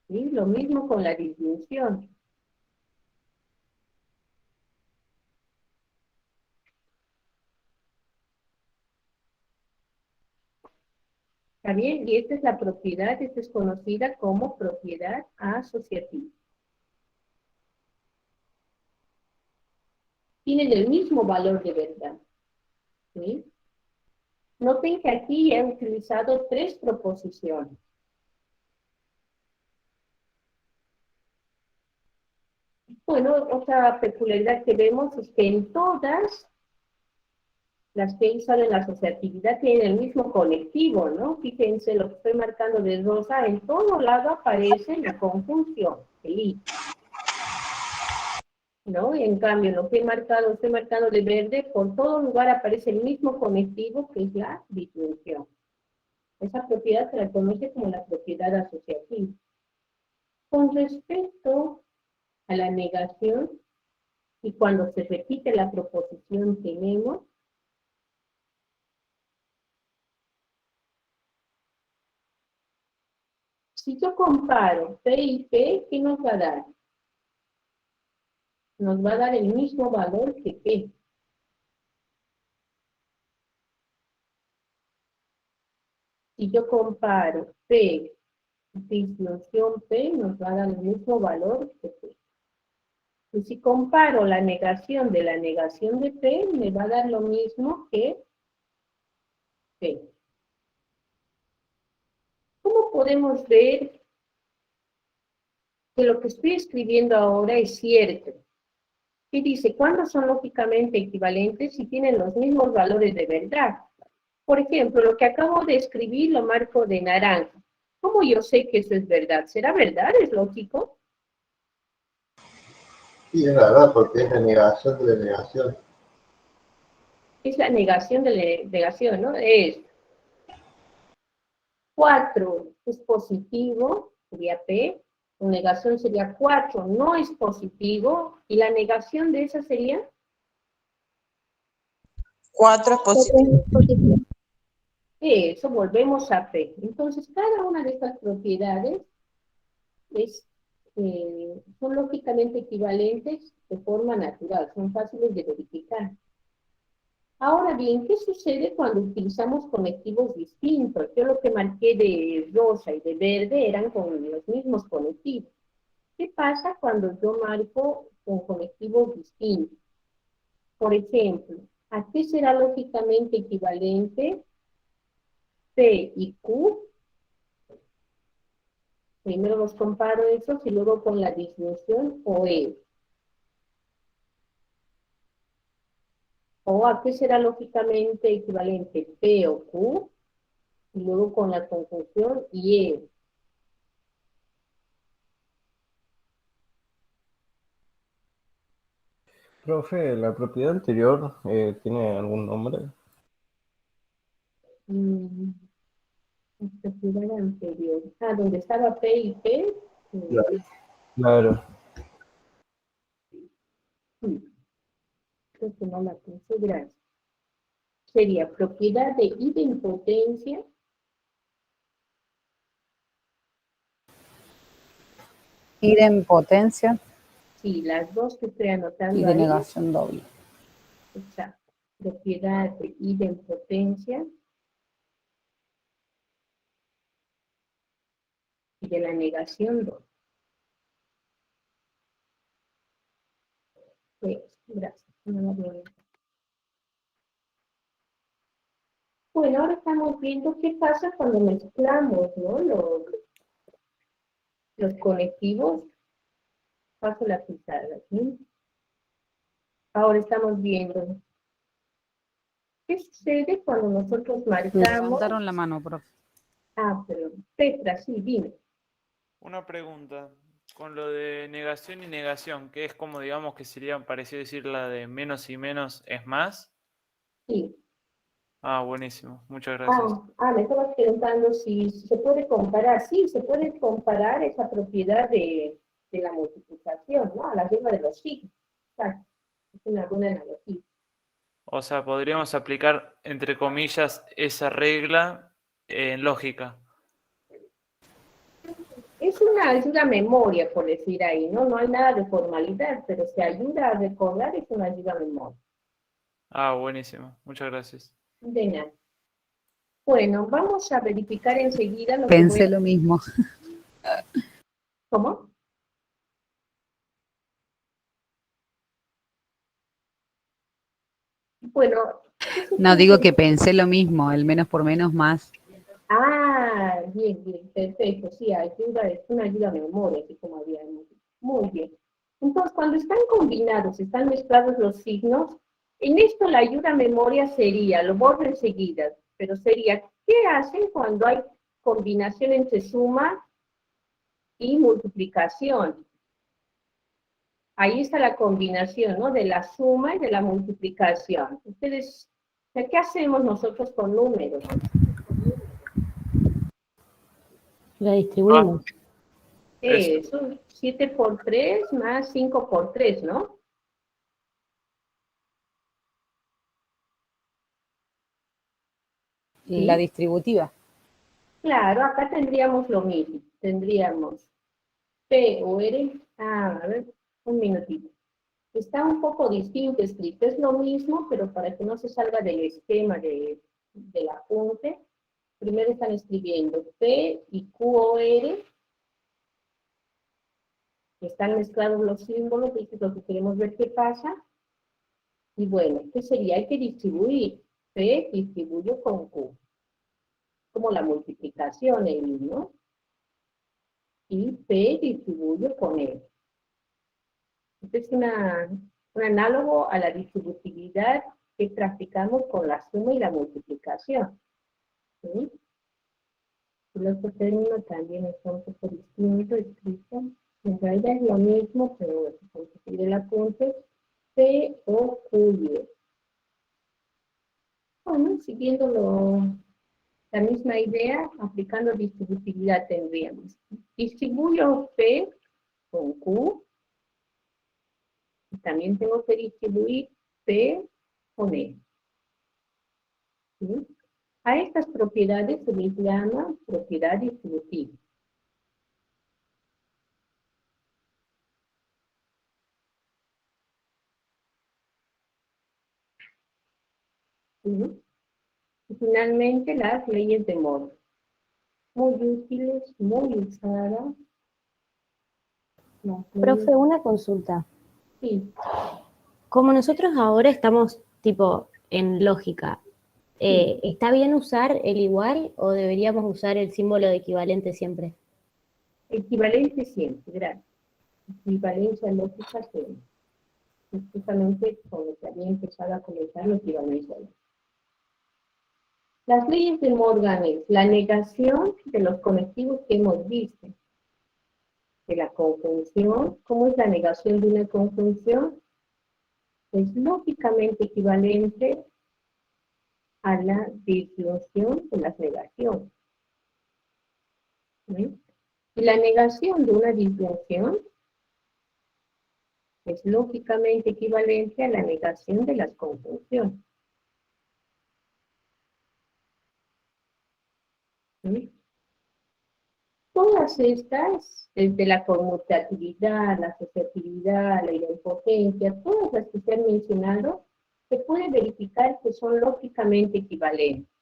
¿Sí? Lo mismo con la disyunción. ¿Está bien? Y esta es la propiedad, esta es conocida como propiedad asociativa. Tienen el mismo valor de verdad. ¿Sí? Noten que aquí he utilizado tres proposiciones. Bueno, otra peculiaridad que vemos es que en todas las que usan la asociatividad tienen el mismo conectivo, ¿no? Fíjense lo que estoy marcando de rosa, en todo lado aparece la conjunción, el I. ¿No? Y en cambio, lo que estoy marcando de verde, por todo lugar aparece el mismo conectivo que es la disyunción. Esa propiedad se la conoce como la propiedad asociativa. Con respecto a la negación, y cuando se repite la proposición tenemos, si yo comparo P y P, ¿qué nos va a dar? Nos va a dar el mismo valor que P. Si yo comparo P, disyunción P, nos va a dar el mismo valor que P. Y si comparo la negación de P, me va a dar lo mismo que P. ¿Cómo podemos ver que lo que estoy escribiendo ahora es cierto? Y dice, ¿cuándo son lógicamente equivalentes si tienen los mismos valores de verdad? Por ejemplo, lo que acabo de escribir lo marco de naranja. ¿Cómo yo sé que eso es verdad? ¿Será verdad? ¿Es lógico? Sí, es verdad, porque es la negación de la negación. Es la negación de la negación, ¿no? Es 4 es positivo, sería P. La negación sería 4 no es positivo. ¿Y la negación de esa sería? 4 es positivo. Eso, volvemos a P. Entonces, cada una de estas propiedades son lógicamente equivalentes de forma natural, son fáciles de verificar. Ahora bien, ¿qué sucede cuando utilizamos conectivos distintos? Yo lo que marqué de rosa y de verde eran con los mismos conectivos. ¿Qué pasa cuando yo marco con conectivos distintos? Por ejemplo, ¿a qué será lógicamente equivalente P y Q? Primero los comparo esos y luego con la disyunción o E. ¿O a qué será lógicamente equivalente P o Q? Y luego con la conjunción y E. Profe, ¿la propiedad anterior tiene algún nombre? La propiedad anterior. Ah, donde estaba P y P. Claro. Creo que no la puse, gracias. Sería propiedad de idempotencia. Idempotencia Sí, las dos que estoy anotando y ahí. denegación doble. Exacto. Propiedad de idempotencia y de la negación 2. Gracias. No la veo. Bueno, ahora estamos viendo qué pasa cuando mezclamos, ¿no? Los conectivos. Paso la pizarra, ¿sí? Ahora estamos viendo qué sucede cuando nosotros Me marcamos. levantaron la mano, profe. Ah, pero Petra, sí, dime. Una pregunta. con lo de negación y negación, que es como, digamos, que sería parecido decir la de menos y menos es más. Sí. Ah, buenísimo. Muchas gracias. Me estabas preguntando si se puede comparar. Sí, se puede comparar esa propiedad de la multiplicación, ¿no? A la regla de los signos. Exacto. Es una buena analogía. O sea, podríamos aplicar, entre comillas, esa regla en lógica. Es una ayuda a memoria, por decir ahí, ¿no? No hay nada de formalidad, pero se ayuda a recordar, es una ayuda a memoria. Ah, buenísimo. Muchas gracias. De nada. Bueno, vamos a verificar enseguida lo que Pensé lo mismo. ¿Cómo? Bueno, No, digo que pensé lo mismo, el menos por menos más. Bien, perfecto. Sí, ayuda, es una ayuda a memoria, así como habíamos dicho. Muy bien. Entonces, cuando están combinados, están mezclados los signos, en esto la ayuda a memoria sería, lo borro enseguida, pero sería, ¿qué hacen cuando hay combinación entre suma y multiplicación? Ahí está la combinación, ¿no? De la suma y de la multiplicación. Ustedes, ¿qué hacemos nosotros con números? La distribuimos. Eso, 7 por 3 más 5 por 3, ¿no? ¿Y la distributiva? Claro, acá tendríamos lo mismo. Tendríamos P o R. A ver, un minutito. Está un poco distinto escrito. Es lo mismo, pero para que no se salga del esquema del apunte, primero están escribiendo P y Q o R. Están mezclados los símbolos, eso es lo que queremos ver qué pasa. Y bueno, ¿qué sería? Hay que distribuir. P distribuyo con Q. Como la multiplicación, ¿no? Y P distribuyo con E. Este es un análogo a la distributividad que practicamos con la suma y la multiplicación. ¿Sí? El otro término también está un poco distinto, escrito. En realidad es lo mismo, pero vamos a seguir el apunte. P o Q y E. Bueno, siguiendo la misma idea, aplicando distributividad tendríamos. Distribuyo P con Q. Y también tengo que distribuir P con E. ¿Sí? A estas propiedades se les llama propiedad distributiva. ¿Sí? Y finalmente las leyes de Moore. Muy útiles, muy usadas. Profe, una consulta. Sí. Como nosotros ahora estamos tipo en lógica, ¿está bien usar el igual o deberíamos usar el símbolo de equivalente siempre? Equivalente siempre, gracias. Equivalencia lógica siempre. Es justamente con lo que había empezado a comentar la equivalencia lógica. Las leyes de Morgan es la negación de los conectivos que hemos visto. De la conjunción, ¿cómo es la negación de una conjunción? Es lógicamente equivalente a la disyunción de las negaciones. ¿Sí? Y la negación de una disyunción es lógicamente equivalente a la negación de las conjunciones. ¿Sí? Todas estas, desde la conmutatividad, la asociatividad, la idempotencia, todas las que se han mencionado, se puede verificar que son lógicamente equivalentes.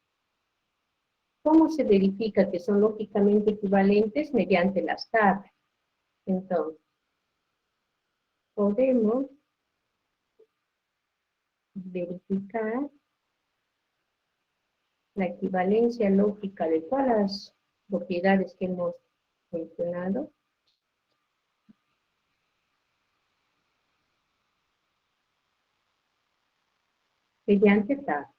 ¿Cómo se verifica que son lógicamente equivalentes? Mediante las tablas. Entonces, podemos verificar la equivalencia lógica de todas las propiedades que hemos mencionado. Mediante tablas.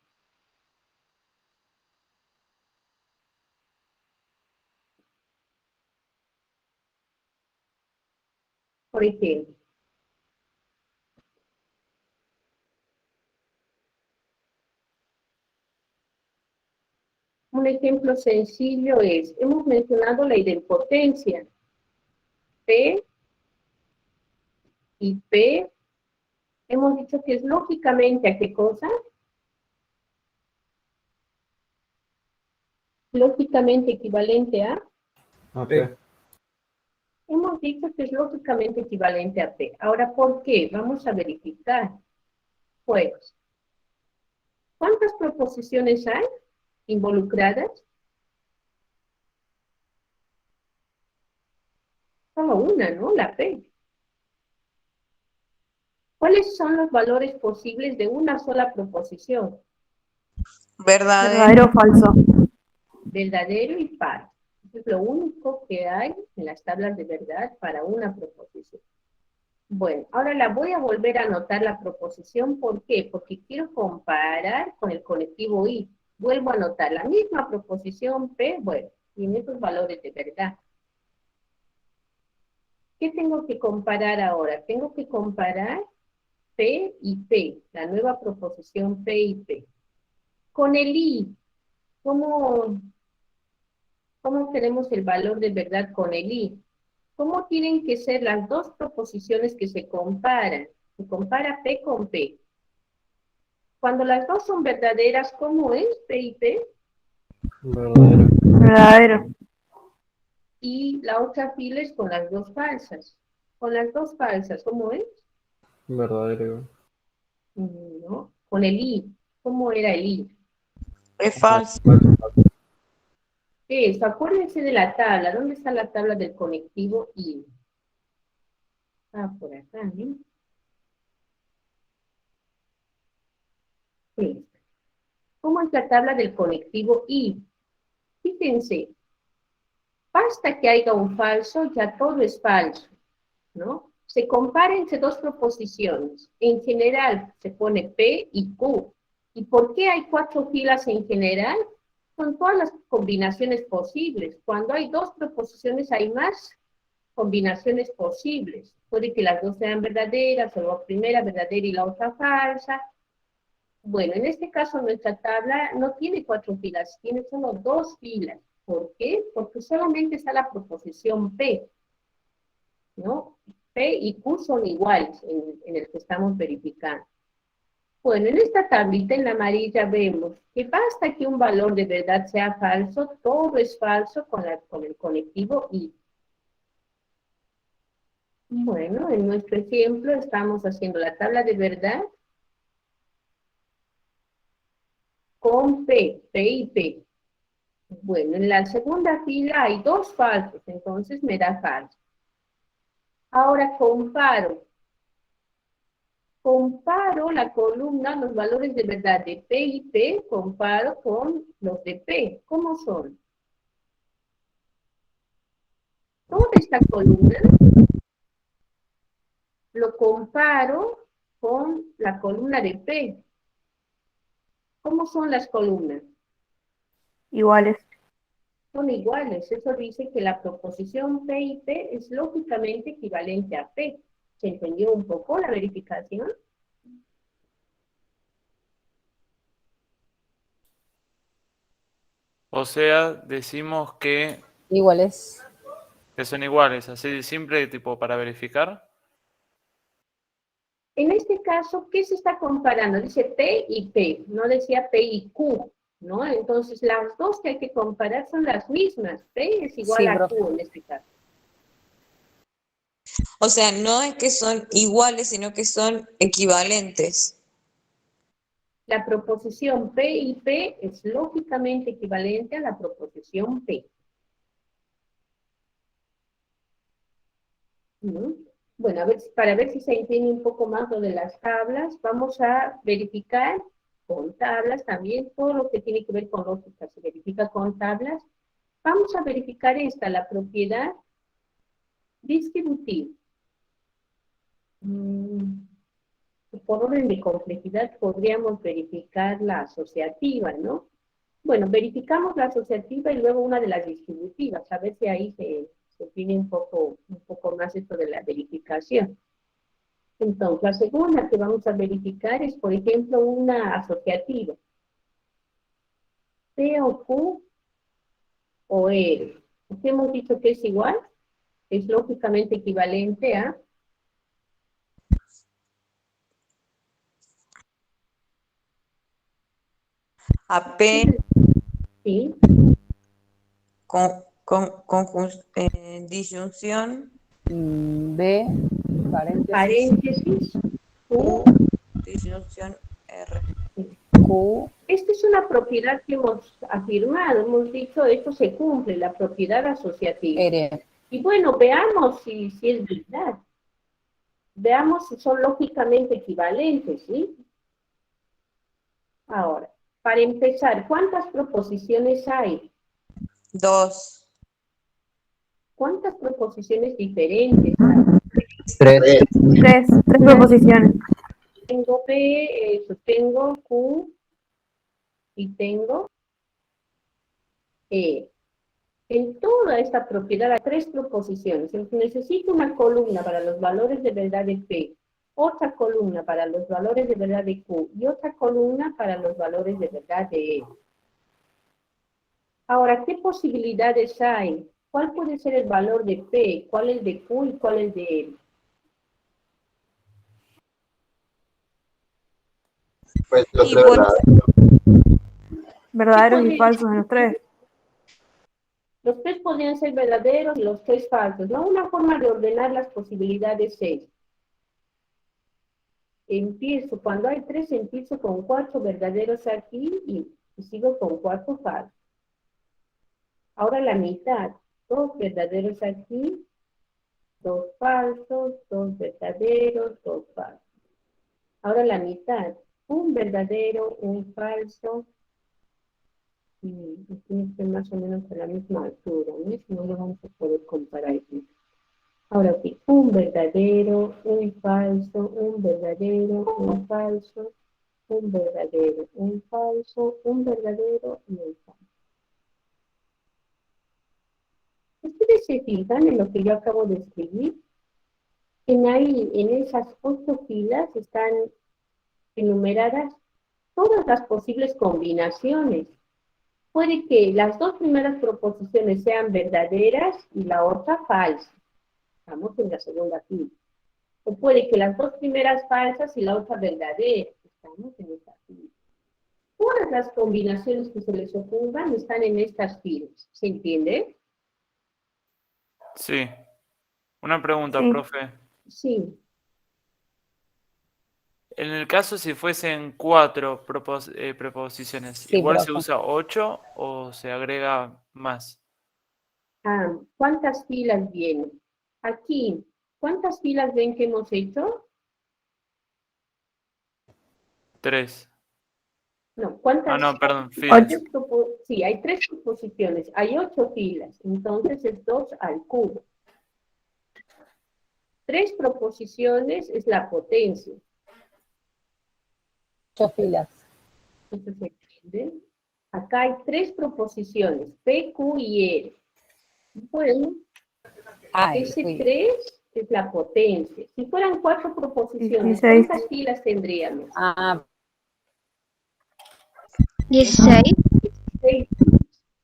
Por ejemplo, un ejemplo sencillo es, hemos mencionado la idempotencia. P y P, hemos dicho que es lógicamente ¿a qué cosa? Lógicamente equivalente a... AP. Hemos dicho que es lógicamente equivalente a P. Ahora, ¿por qué? Vamos a verificar. Pues, ¿cuántas proposiciones hay involucradas? Solo una, ¿no? La P. ¿Cuáles son los valores posibles de una sola proposición? Verdadero. ¿Verdadero o falso? Verdadero y falso. Eso es lo único que hay en las tablas de verdad para una proposición. Bueno, ahora la voy a volver a anotar la proposición. ¿Por qué? Porque quiero comparar con el conectivo I. Vuelvo a anotar la misma proposición P, bueno, tiene esos valores de verdad. ¿Qué tengo que comparar ahora? Tengo que comparar P y P, la nueva proposición P y P. Con el I, ¿cómo tenemos el valor de verdad con el I? ¿Cómo tienen que ser las dos proposiciones que se comparan? Se compara P con P. Cuando las dos son verdaderas, ¿cómo es P y P? Verdadero. Verdadero. Y la otra fila es con las dos falsas. Con las dos falsas, ¿cómo es? Verdadero. No, con el I. ¿Cómo era el I? Es falso. Eso, acuérdense de la tabla. ¿Dónde está la tabla del conectivo I? Ah, por acá, ¿no? Sí. ¿Cómo es la tabla del conectivo I? Fíjense, basta que haya un falso, ya todo es falso, ¿no? Se compara entre dos proposiciones. En general se pone P y Q. ¿Y por qué hay 4 filas en general? Son todas las combinaciones posibles. Cuando hay 2 proposiciones hay más combinaciones posibles. Puede que las dos sean verdaderas, o la primera verdadera y la otra falsa. Bueno, en este caso nuestra tabla no tiene 4 filas, tiene solo 2 filas. ¿Por qué? Porque solamente está la proposición P, ¿no? P y Q son iguales en el que estamos verificando. Bueno, en esta tablita en la amarilla vemos que basta que un valor de verdad sea falso, todo es falso con el conectivo I. Bueno, en nuestro ejemplo estamos haciendo la tabla de verdad con P, P y P. Bueno, en la segunda fila hay 2 falsos, entonces me da falso. Ahora comparo la columna, los valores de verdad de P y P, comparo con los de P. ¿Cómo son? Toda esta columna lo comparo con la columna de P. ¿Cómo son las columnas? Iguales. Son iguales. Eso dice que la proposición P y P es lógicamente equivalente a P. ¿Se entendió un poco la verificación? O sea, decimos Iguales. que son iguales, así de simple, tipo para verificar. En este caso, ¿qué se está comparando? Dice P y P, no decía P y Q, ¿no? Entonces, las dos que hay que comparar son las mismas. P es igual Sí, a profe. Q en este caso. O sea, no es que son iguales, sino que son equivalentes. La proposición P y P es lógicamente equivalente a la proposición P. ¿No? Bueno, para ver si se entiende un poco más lo de las tablas, vamos a verificar con tablas también todo lo que tiene que ver con lógica. Se verifica con tablas. Vamos a verificar la propiedad distributiva. Por orden de complejidad podríamos verificar la asociativa, ¿no? Bueno, verificamos la asociativa y luego una de las distributivas, a ver si ahí se define un poco más esto de la verificación. Entonces, la segunda que vamos a verificar es, por ejemplo, una asociativa. P o Q o R. ¿Qué hemos dicho que es igual? Es lógicamente equivalente a P sí, disyunción B, paréntesis, paréntesis Q. disyunción R. Q, Esta es una propiedad que hemos afirmado, hemos dicho esto se cumple, la propiedad asociativa. R. Y bueno, veamos si es verdad. Veamos si son lógicamente equivalentes, ¿sí? Ahora, para empezar, ¿cuántas proposiciones hay? 2. ¿Cuántas proposiciones diferentes hay? 3. Tres proposiciones. Tengo P, tengo Q y tengo E. En toda esta propiedad hay 3 proposiciones. Entonces, necesito una columna para los valores de verdad de P, otra columna para los valores de verdad de Q y otra columna para los valores de verdad de E. Ahora, ¿qué posibilidades hay? ¿Cuál puede ser el valor de P? ¿Cuál es de Q y cuál es de E? Pues los Y tres bueno, Verdaderos y podría- falsos en los tres. Los 3 podrían ser verdaderos y los 3 falsos, ¿no? Una forma de ordenar las posibilidades es, cuando hay 3, empiezo con 4 verdaderos aquí y sigo con 4 falsos. Ahora la mitad, 2 verdaderos aquí, 2 falsos, 2 verdaderos, 2 falsos. Ahora la mitad, un verdadero, un falso, y tiene que ser más o menos a la misma altura, ¿no? Si no lo vamos a poder comparar aquí. Ahora sí, un verdadero, un falso, un verdadero, un falso, un verdadero, un falso, un verdadero y un falso. Ustedes se fijan en lo que yo acabo de escribir. En esas 8 filas están enumeradas todas las posibles combinaciones. Puede que las 2 primeras proposiciones sean verdaderas y la otra falsa. Estamos en la segunda fila. O puede que las 2 primeras falsas y la otra verdadera. Estamos en esta fila. Todas las combinaciones que se les ocurran están en estas filas. ¿Se entiende? Sí. Una pregunta, Sí. profe. Sí. En el caso si fuesen 4 preposiciones, Sí, ¿igual se profe. usa 8 o se agrega más? ¿Cuántas filas vienen? Aquí, ¿cuántas filas ven que hemos hecho? 3. No, ¿cuántas? No, perdón, filas. Sí, hay 3 proposiciones, hay 8 filas, entonces es 2 al cubo. 3 proposiciones es la potencia. 8 filas. ¿Esto se entiende? Acá hay 3 proposiciones, P, Q y R. Bueno, ese 3 es la potencia. Si fueran 4 proposiciones, 16. ¿cuántas filas tendríamos? 16.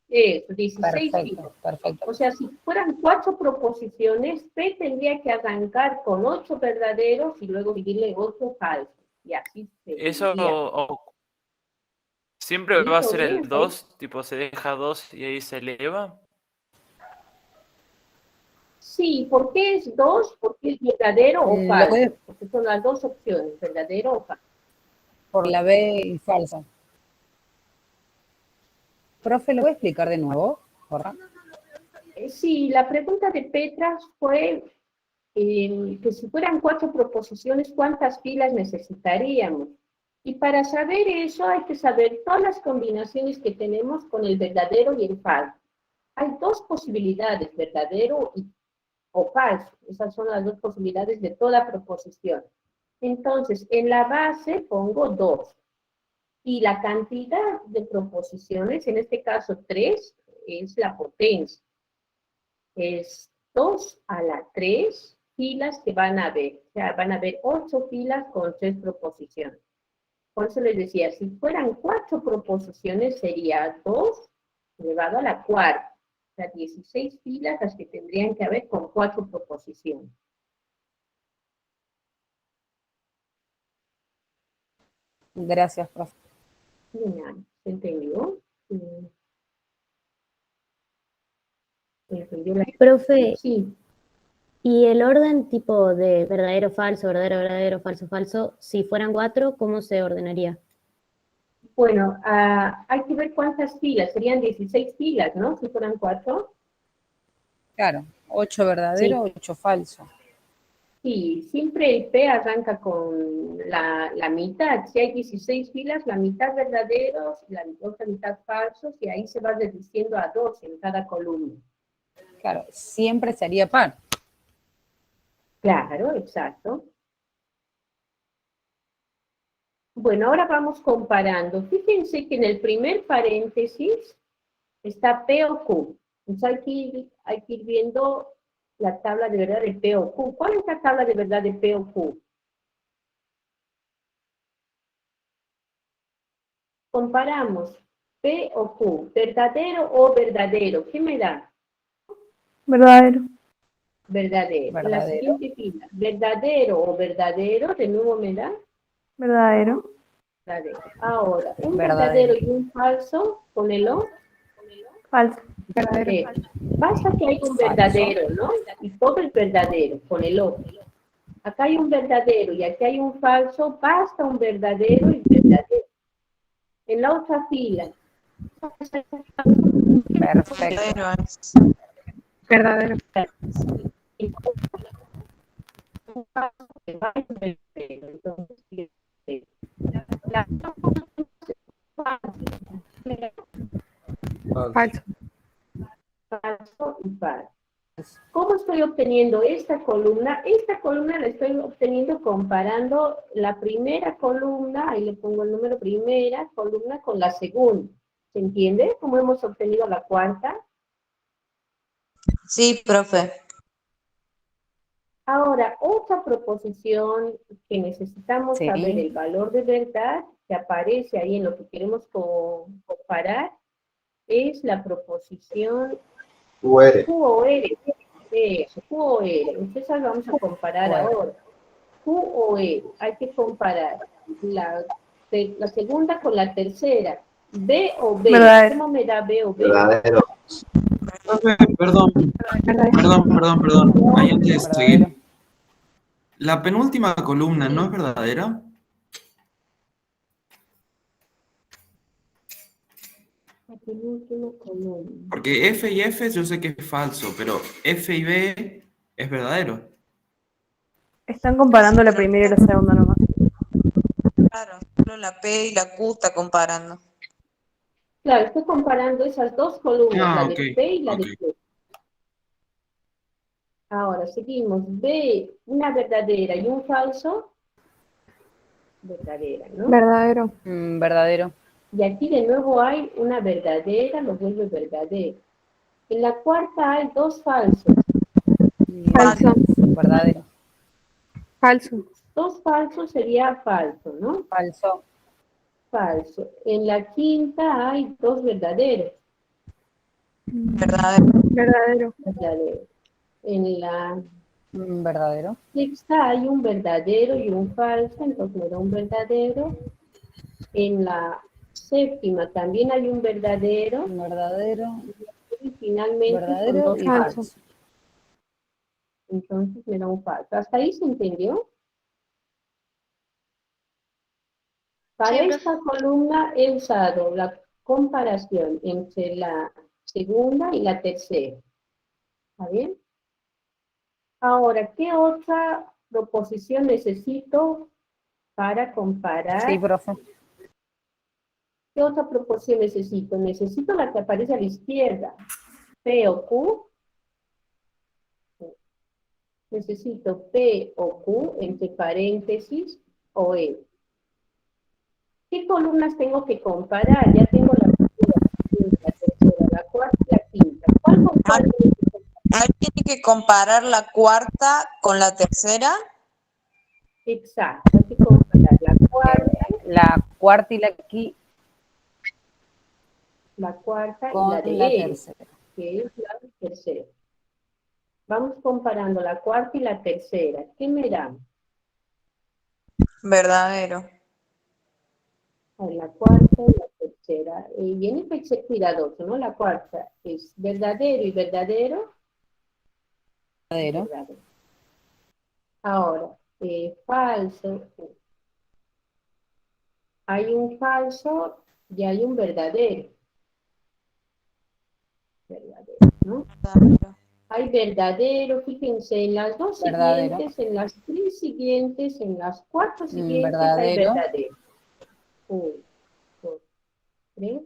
16 Perfecto, filas. perfecto. O sea, si fueran 4 proposiciones, P tendría que arrancar con 8 verdaderos y luego seguirle 8 falsos. Y así se Eso siempre Sí, va a todo ser bien, el 2, tipo se deja 2 y ahí se eleva. Sí, ¿por qué es 2? Porque es verdadero o Lo falso. puede- Porque son las 2 opciones, verdadero o falso. Por la B y falsa. Profe, ¿lo puede explicar de nuevo? Porra. Sí, la pregunta de Petra fue que si fueran 4 proposiciones, ¿cuántas filas necesitaríamos? Y para saber eso hay que saber todas las combinaciones que tenemos con el verdadero y el falso. Hay 2 posibilidades, verdadero o falso. Esas son las 2 posibilidades de toda proposición. Entonces, en la base pongo 2. Y la cantidad de proposiciones, en este caso 3, es la potencia. Es 2 a la 3 filas que van a haber. O sea, van a haber 8 filas con 3 proposiciones. Por eso les decía, si fueran 4 proposiciones, sería 2 elevado a la cuarta. O sea, 16 filas las que tendrían que haber con 4 proposiciones. Gracias, profe. Bien, ¿se entendió? Profe, Sí. y el orden tipo de verdadero, falso, verdadero, verdadero, falso, falso, si fueran 4, ¿cómo se ordenaría? Bueno, hay que ver cuántas filas, serían 16 filas, ¿no? Si fueran 4. Claro, 8 verdadero, 8 falso. Sí, siempre el P arranca con la mitad. Si hay 16 filas, la mitad verdaderos y la otra mitad falsos, y ahí se va reduciendo a 2 en cada columna. Claro, siempre sería par. Claro, exacto. Bueno, ahora vamos comparando. Fíjense que en el primer paréntesis está P o Q. Entonces hay que ir viendo la tabla de verdad de P o Q. ¿Cuál es la tabla de verdad de P o Q? Comparamos P o Q, verdadero o verdadero. ¿Qué me da? Verdadero. Verdadero. La Verdadero. siguiente fila, verdadero o verdadero, de nuevo me da Verdadero. verdadero. Ahora, un Verdadero. verdadero y un falso, ponelo. Falso. Verdadero. Basta que hay un verdadero, ¿no? Y todo es verdadero, ponelo. Acá hay un verdadero y aquí hay un falso, basta un verdadero y verdadero. En la otra fila. Perfecto. Verdadero. Falso. Falso y falso. ¿Cómo estoy obteniendo esta columna? Esta columna la estoy obteniendo comparando la primera columna, ahí le pongo el número primera columna con la segunda. ¿Se entiende? ¿Cómo hemos obtenido la cuarta? Sí, profe. Ahora, otra proposición que necesitamos Sí. saber el valor de verdad, que aparece ahí en lo que queremos comparar, es la proposición UR. Q o R. Eso, Q o R. Entonces lo vamos a comparar ahora. Q o R. Hay que comparar la segunda con la tercera. B o B. Verdadero. ¿Cómo me da B o B? Verdadero. Profe, perdón. Ahí antes de seguir. La penúltima columna, ¿no es verdadera? La penúltima columna. Porque F y F yo sé que es falso, pero F y B es verdadero. Están comparando la primera y la segunda nomás. Claro, solo la P y la Q está comparando. Claro, estoy comparando esas dos columnas, la de ok, P y la de Q. Ahora, seguimos. B, una verdadera y un falso. Verdadera, ¿no? Verdadero. Verdadero. Y aquí de nuevo hay una verdadera, lo vuelve verdadero. En la cuarta hay dos falsos. Falso. Verdadero. Falso. Dos falsos sería falso, ¿no? Falso. Falso. En la quinta hay dos verdaderos. Verdadero. Verdadero. Verdadero. En la Verdadero. sexta hay un verdadero y un falso, entonces me da un verdadero. En la séptima también hay un verdadero. Verdadero. Y finalmente Verdadero son dos y falsos. falso. Entonces me da un falso. ¿Hasta ahí se entendió? Para Sí, esta columna he usado la comparación entre la segunda y la tercera. ¿Está bien? Ahora, ¿qué otra proposición necesito para comparar? Sí, profe. ¿Qué otra proposición necesito? Necesito la que aparece a la izquierda. P o Q. Necesito P o Q entre paréntesis o E. ¿Qué columnas tengo que comparar? Ya tengo la primera, la segunda, la tercera, la cuarta y la quinta. ¿Cuál comparo? Ahí tiene que comparar la cuarta con la tercera. Exacto, hay que comparar la cuarta y la cuarta y con la de la él, tercera. que es la tercera. Vamos comparando la cuarta y la tercera. ¿Qué me dan? Verdadero. La cuarta y la tercera. Y en que ser cuidadoso, ¿no? La cuarta es verdadero y verdadero. Verdadero. Ahora, falso. Hay un falso y hay un verdadero. Verdadero, ¿no? Hay verdadero, fíjense, en las dos Verdadero. siguientes, en las tres siguientes, en las cuatro siguientes hay Verdadero. verdadero. 1, 2, 3,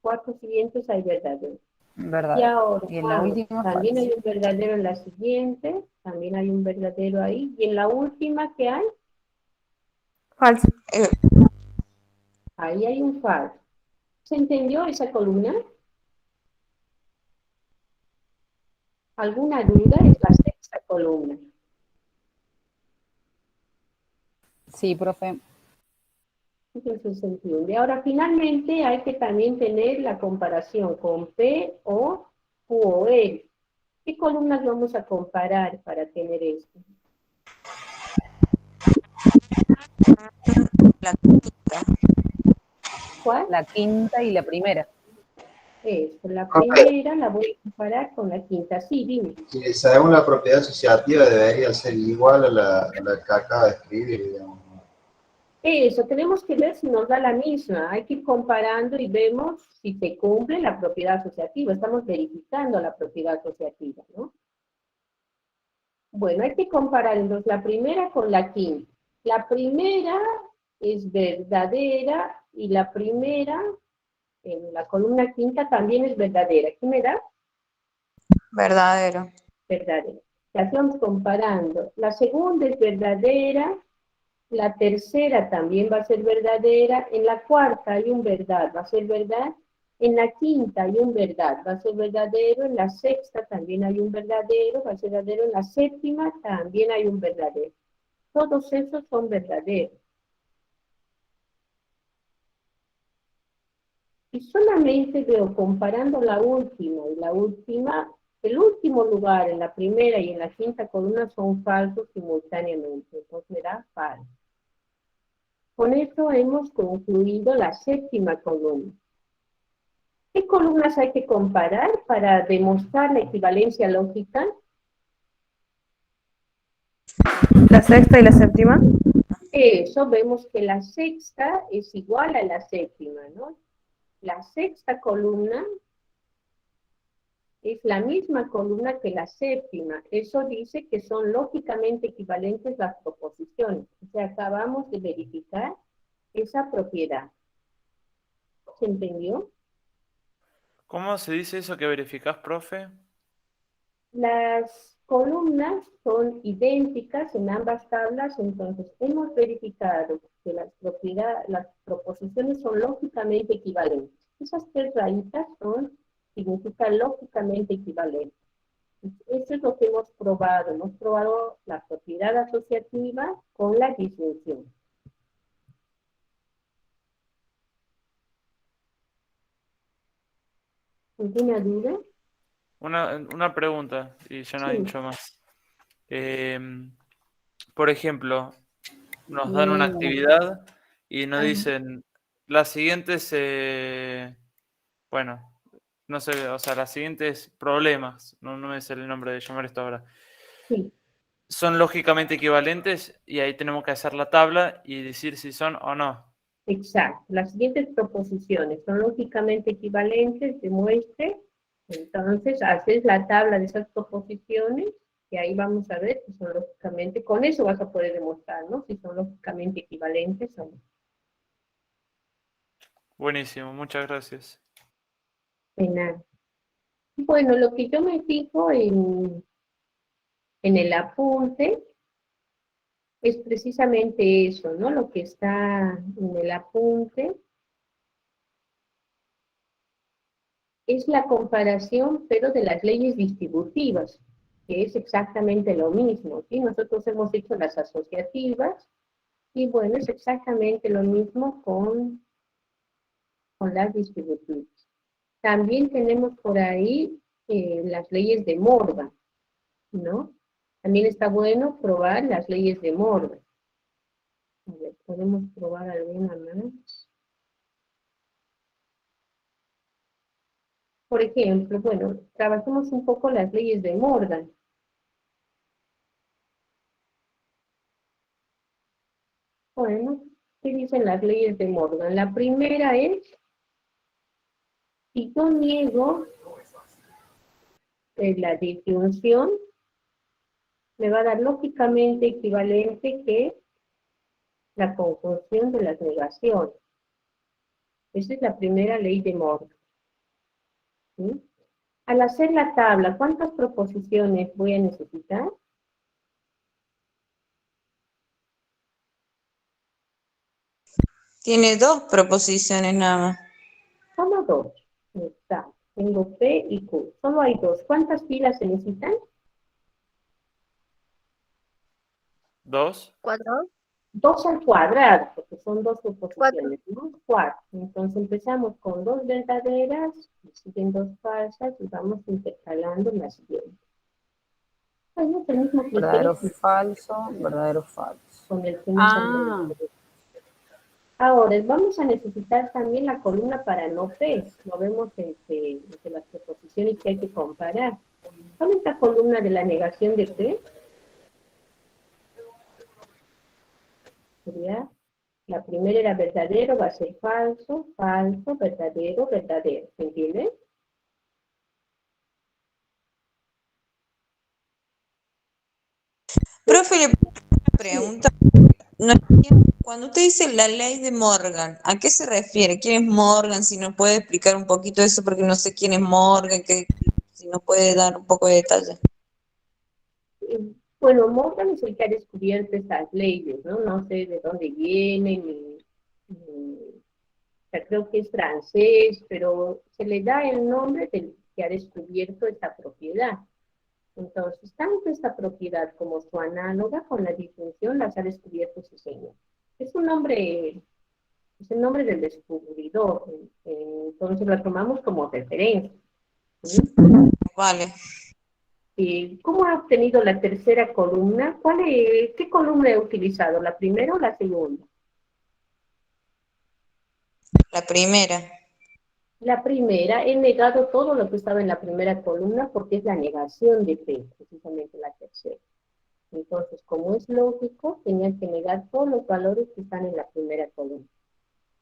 4 siguientes hay verdadero. Y Verdadero. ahora, Y en la última, también falso. hay un verdadero en la siguiente, también hay un verdadero ahí. Y en la última, ¿qué hay? Falso. Ahí hay un falso. ¿Se entendió esa columna? ¿Alguna duda? Es la sexta columna. Sí, profe. Entonces se entiende. Ahora, finalmente, hay que también tener la comparación con P, O, Q o L. ¿Qué columnas vamos a comparar para tener esto? La quinta. ¿Cuál? La quinta y la primera. Eso, la primera la voy a comparar con la quinta. Sí, dime. Si sabemos la propiedad asociativa debería ser igual a la que acaba de escribir, digamos. Eso, tenemos que ver si nos da la misma. Hay que ir comparando y vemos si se cumple la propiedad asociativa. Estamos verificando la propiedad asociativa, ¿no? Bueno, hay que comparar entonces la primera con la quinta. La primera es verdadera y la primera, en la columna quinta, también es verdadera. ¿Qué me da? Verdadero. Verdadera. La estamos comparando. La segunda es verdadera, la tercera también va a ser verdadera, en la cuarta hay un verdad, va a ser verdad, en la quinta hay un verdad, va a ser verdadero, en la sexta también hay un verdadero, va a ser verdadero, en la séptima también hay un verdadero. Todos esos son verdaderos. Y solamente veo comparando la última y la última, el último lugar en la primera y en la quinta columna son falsos simultáneamente, entonces me da falso. Con esto hemos concluido la séptima columna. ¿Qué columnas hay que comparar para demostrar la equivalencia lógica? La sexta y la séptima. Eso, vemos que la sexta es igual a la séptima, ¿no? La sexta columna es la misma columna que la séptima. Eso dice que son lógicamente equivalentes las proposiciones. O sea, acabamos de verificar esa propiedad. ¿Se entendió? ¿Cómo se dice eso que verificás, profe? Las columnas son idénticas en ambas tablas, entonces hemos verificado que las proposiciones son lógicamente equivalentes. Esas tres rayitas significan lógicamente equivalentes. Eso es lo que hemos probado la propiedad asociativa con la disyunción. ¿Alguna duda? Una pregunta, y ya no hay Sí. mucho más. Por ejemplo, nos dan una actividad y nos dicen, las siguientes, bueno, no sé, o sea, las siguientes problemas, no me sé el nombre de llamar esto ahora, Sí. son lógicamente equivalentes y ahí tenemos que hacer la tabla y decir si son o no. Exacto. Las siguientes proposiciones son lógicamente equivalentes, demuestre. Entonces, haces la tabla de esas proposiciones y ahí vamos a ver si son lógicamente, con eso vas a poder demostrar, ¿no? Si son lógicamente equivalentes o no. Buenísimo, muchas gracias. De nada. Bueno, lo que yo me fijo en el apunte es precisamente eso, ¿no? Lo que está en el apunte es la comparación, pero de las leyes distributivas. que es exactamente lo mismo, ¿sí? Nosotros hemos hecho las asociativas, y bueno, es exactamente lo mismo con las distributivas. También tenemos por ahí las leyes de Morgan, ¿no? También está bueno probar las leyes de Morgan. A ver, podemos probar alguna más. Por ejemplo, bueno, trabajemos un poco las leyes de Morgan. Bueno, ¿qué dicen las leyes de Morgan? La primera es, si yo niego la disyunción, me va a dar lógicamente equivalente que la conjunción de las negaciones. Esa es la primera ley de Morgan. ¿Sí? Al hacer la tabla, ¿cuántas proposiciones voy a necesitar? Tiene 2 proposiciones nada más. Solo 2. Está. Tengo P y Q. Solo hay 2. ¿Cuántas filas se necesitan? 2. 4. 2 al cuadrado, porque son 2 proposiciones, ¿no? 4. Entonces empezamos con 2 verdaderas, siguen 2 falsas y vamos intercalando las siguientes. Bueno, el mismo Verdadero, criterio falso, verdadero, falso. con el que Ah, ahora, vamos a necesitar también la columna para no P. Lo vemos entre las proposiciones que hay que comparar. ¿Cuál es la columna de la negación de P? Sería, la primera era verdadero, va a ser falso, falso, verdadero, verdadero. ¿Se entiende? Profe, le pongo una pregunta. No entiendo. Cuando usted dice la ley de Morgan, ¿a qué se refiere? ¿Quién es Morgan? Si nos puede explicar un poquito eso, porque no sé quién es Morgan, si nos puede dar un poco de detalle. Bueno, Morgan es el que ha descubierto estas leyes, ¿no? No sé de dónde vienen, o sea, creo que es francés, pero se le da el nombre del que ha descubierto esta propiedad. Entonces, tanto esta propiedad como su análoga con la disyunción las ha descubierto ese señor. Es un nombre, es el nombre del descubridor, entonces la tomamos como referencia. ¿Sí? Vale. ¿Cómo ha obtenido la tercera columna? ¿Qué columna he utilizado? ¿La primera o la segunda? La primera. La primera, he negado todo lo que estaba en la primera columna porque es la negación de P, precisamente la tercera. Entonces, como es lógico, tenía que negar todos los valores que están en la primera columna.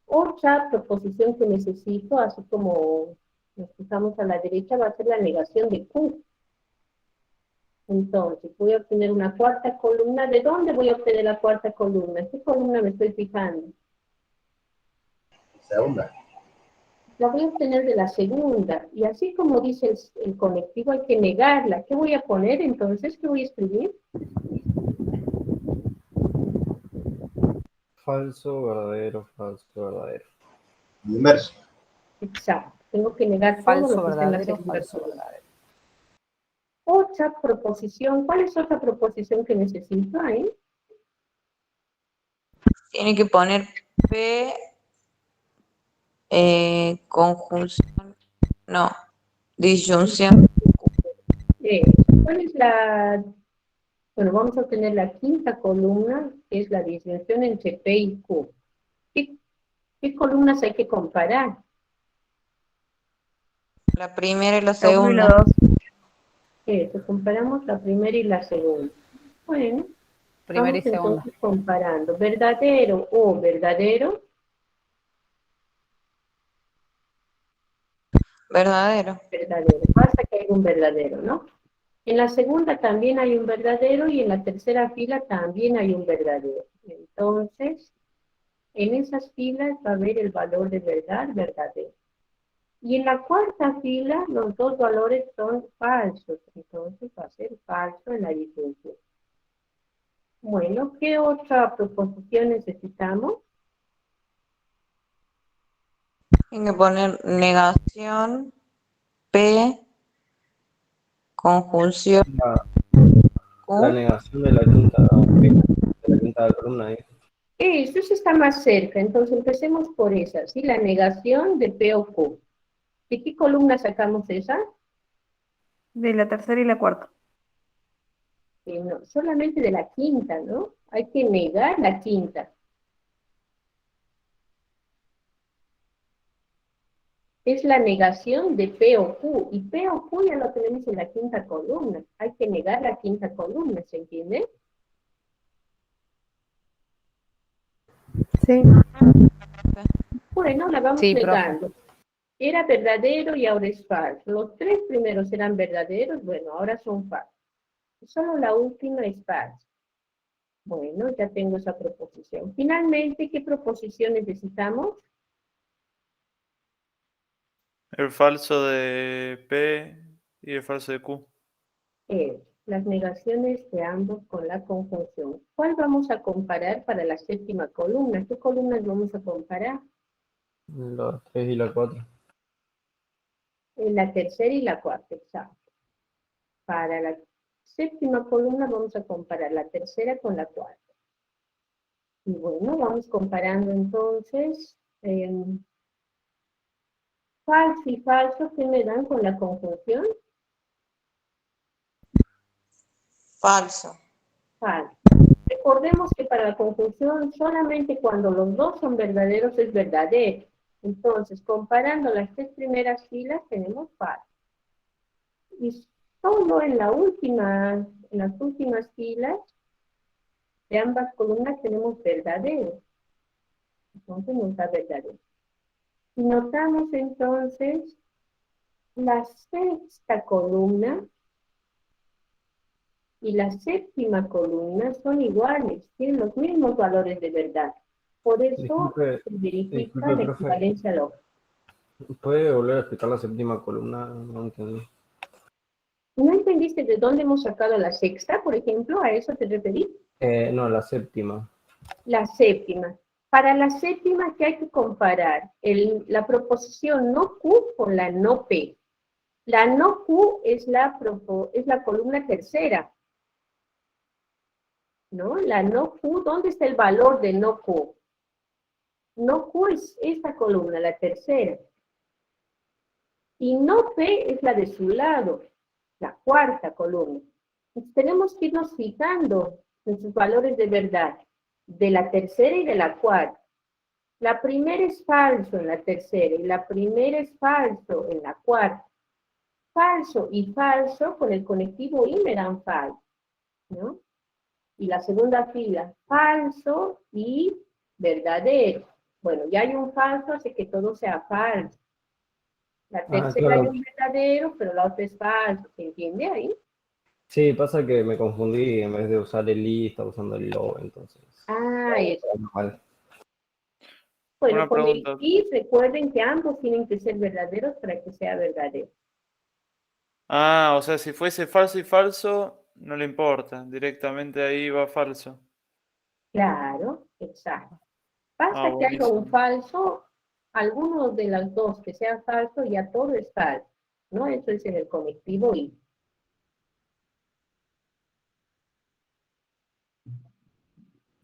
Otra proposición que necesito, así como nos fijamos a la derecha, va a ser la negación de Q. Entonces, voy a obtener una cuarta columna. ¿De dónde voy a obtener la cuarta columna? ¿Qué columna me estoy fijando? Segunda. La voy a obtener de la segunda. Y así como dice el conectivo, hay que negarla. ¿Qué voy a poner entonces? ¿Qué voy a escribir? Falso, verdadero, falso, verdadero. Inverso. Exacto. Tengo que negar todo falso, lo que está en la verdadero, segunda falso, columna. verdadero. Otra proposición. ¿Cuál es otra proposición que necesito ahí? Tiene que poner P, conjunción, no, disyunción. ¿Cuál es la...? Bueno, vamos a obtener la quinta columna, que es la disyunción entre P y Q. ¿Qué columnas hay que comparar? La primera y la La 1 y la segunda. 2. Comparamos la primera y la segunda. Bueno, Primera y vamos segunda. entonces comparando. ¿Verdadero o verdadero? Verdadero. Verdadero. Pasa que hay un verdadero, ¿no? En la segunda también hay un verdadero y en la tercera fila también hay un verdadero. Entonces, en esas filas va a haber el valor de verdad, verdadero. Y en la cuarta fila los dos valores son falsos. Entonces va a ser falso en la disyunción. Bueno, ¿qué otra proposición necesitamos? Tiene que poner negación, P, conjunción. La negación de la quinta columna. Eso está más cerca, entonces empecemos por esa, ¿sí? La negación de P o Q. ¿De qué columna sacamos esa? De la tercera y la cuarta. No, solamente de la quinta, ¿no? Hay que negar la quinta. Es la negación de P o Q, y P o Q ya lo tenemos en la quinta columna. Hay que negar la quinta columna, ¿se entiende? Sí. Bueno, la vamos Sí, profe. negando. Era verdadero y ahora es falso. Los tres primeros eran verdaderos, bueno, ahora son falsos. Solo la última es falsa. Bueno, ya tengo esa proposición. Finalmente, ¿qué proposición necesitamos? El falso de P y el falso de Q. Las negaciones de ambos con la conjunción. ¿Cuál vamos a comparar para la séptima columna? ¿Qué columnas vamos a comparar? La 3 y la 4. En la tercera y la cuarta, exacto. Para la séptima columna vamos a comparar la tercera con la cuarta. Y bueno, vamos comparando entonces falso y falso, ¿qué me dan con la conjunción? Falso. Falso. Recordemos que para la conjunción solamente cuando los dos son verdaderos es verdadero. Entonces, comparando las tres primeras filas tenemos falso. Y solo en las últimas filas de ambas columnas tenemos verdadero. Entonces nos da verdadero. Si notamos entonces la sexta columna y la séptima columna son iguales, tienen los mismos valores de verdad. Por eso se verifica la profe. equivalencia lógica. ¿Puede volver a explicar la séptima columna? No entendí. ¿No entendiste de dónde hemos sacado la sexta, por ejemplo? ¿A eso te referí? No, la séptima. La séptima. Para la séptima, ¿qué hay que comparar? La proposición no Q con la no P. La no Q es la columna tercera. ¿No? La no Q, ¿dónde está el valor de no Q? No Q es esta columna, la tercera. Y no P es la de su lado, la cuarta columna. Entonces, tenemos que irnos fijando en sus valores de verdad, de la tercera y de la cuarta. La primera es falso en la tercera y la primera es falso en la cuarta. Falso y falso con el conectivo y me dan falso, ¿no? Y la segunda fila, falso y verdadero. Bueno, ya hay un falso, hace que todo sea falso. La tercera hay un verdadero, pero la otra es falso. ¿Se entiende ahí? Sí, pasa que me confundí, en vez de usar el i, estaba usando el lo, entonces. Eso. Mal. Bueno, Una con el pregunta. y recuerden que ambos tienen que ser verdaderos para que sea verdadero. Ah, o sea, si fuese falso y falso, no le importa. Directamente ahí va falso. Claro, exacto. Basta que haya buenísimo. un falso, alguno de las dos que sea falso, ya todo es falso, ¿no? Eso es en el conectivo y.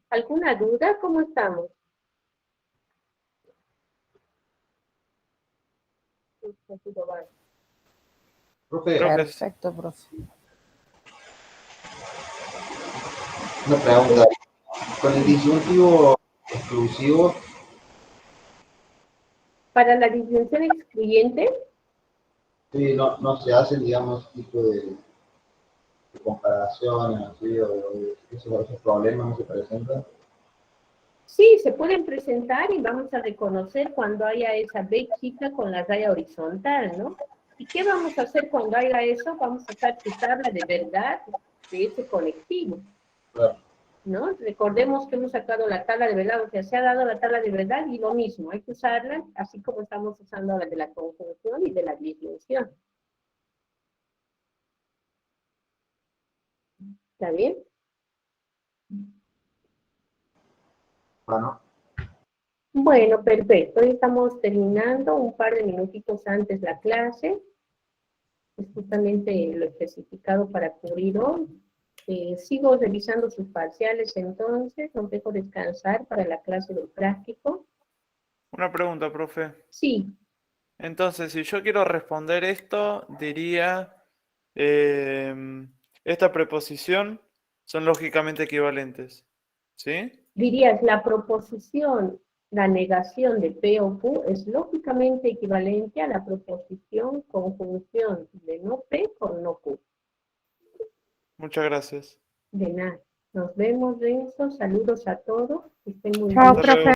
¿Alguna duda? ¿Cómo estamos? Profe, Perfecto, profe. una pregunta. Con el disyuntivo exclusivo, Para la disyunción excluyente, sí, no se hacen, digamos, tipo de comparaciones, así, o esos problemas no se presentan. sí, se pueden presentar y vamos a reconocer cuando haya esa B chica con la raya horizontal, ¿no? ¿Y qué vamos a hacer cuando haya eso? Vamos a usar tu tabla de verdad de ese colectivo. Claro. ¿No? Recordemos que hemos sacado la tabla de verdad, o sea, se ha dado la tabla de verdad y lo mismo, hay que usarla así como estamos usando la de la conjunción y de la disyunción. ¿Está bien? Bueno. Bueno, perfecto. Hoy estamos terminando un par de minutitos antes la clase. Es justamente lo especificado para cubrir hoy. Sigo revisando sus parciales entonces, los dejo descansar para la clase del práctico. Una pregunta, profe. Sí, Entonces, si yo quiero responder esto, diría, esta preposición son lógicamente equivalentes. ¿Sí? dirías la proposición, la negación de P o Q es lógicamente equivalente a la proposición conjunción de no P con no Q. Muchas gracias. De nada. Nos vemos, Renzo. Saludos a todos. Que estén muy Chao, bien. Hasta luego. profe.